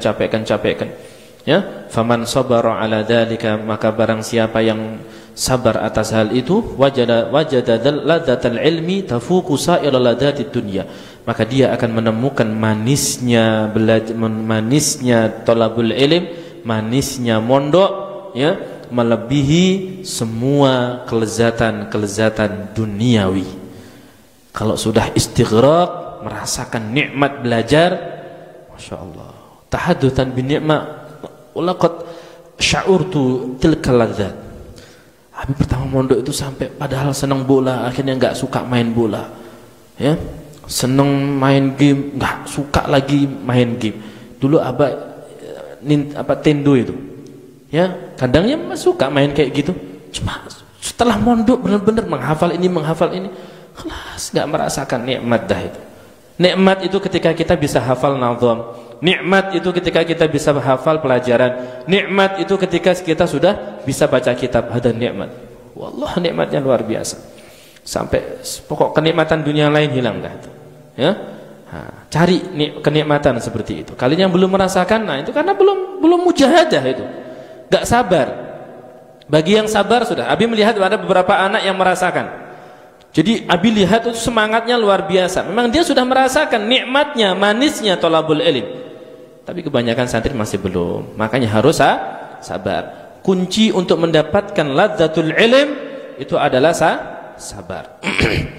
Speaker 1: Ya, faman sabara ala dzalika, maka barang siapa yang sabar atas hal itu, wajada ladzatal ilmi tafuqu sa'ira ladzatid dunya, maka dia akan menemukan manisnya thalabul ilm, manisnya mondok, ya, melebihi semua kelezatan duniawi. Kalau sudah istighraq, merasakan nikmat belajar, Masya Allah, tahaddutan bin ni'mah, ulaqad sya'urtu tilkal ladzat. Habis pertama mondok itu sampai padahal senang bola, akhirnya nggak suka main bola, ya, senang main game, nggak suka lagi main game. Dulu Tendo itu, ya, kadangnya suka main kayak gitu. Cuma setelah mondok benar-benar menghafal ini, kelas nggak merasakan nikmat dah itu. Nikmat itu ketika kita bisa hafal nazam. Nikmat itu ketika kita bisa hafal pelajaran. Nikmat itu ketika kita sudah bisa baca kitab. Ada nikmat. Wallah, nikmatnya luar biasa. Sampai pokok kenikmatan dunia lain hilang dah itu. Ya. Cari kenikmatan seperti itu. Kalian yang belum merasakan, nah itu karena belum mujahadah itu. Gak sabar. Bagi yang sabar sudah. Abi melihat ada beberapa anak yang merasakan. Jadi Abi lihat itu semangatnya luar biasa. Memang dia sudah merasakan nikmatnya, manisnya thalabul ilm. Tapi kebanyakan santri masih belum. Makanya harus sabar. Kunci untuk mendapatkan ladzatul ilm itu adalah sabar.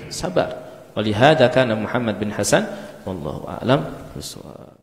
Speaker 1: Sabar. Walihada kana Muhammad bin Hasan wallahu a'lam bishawab.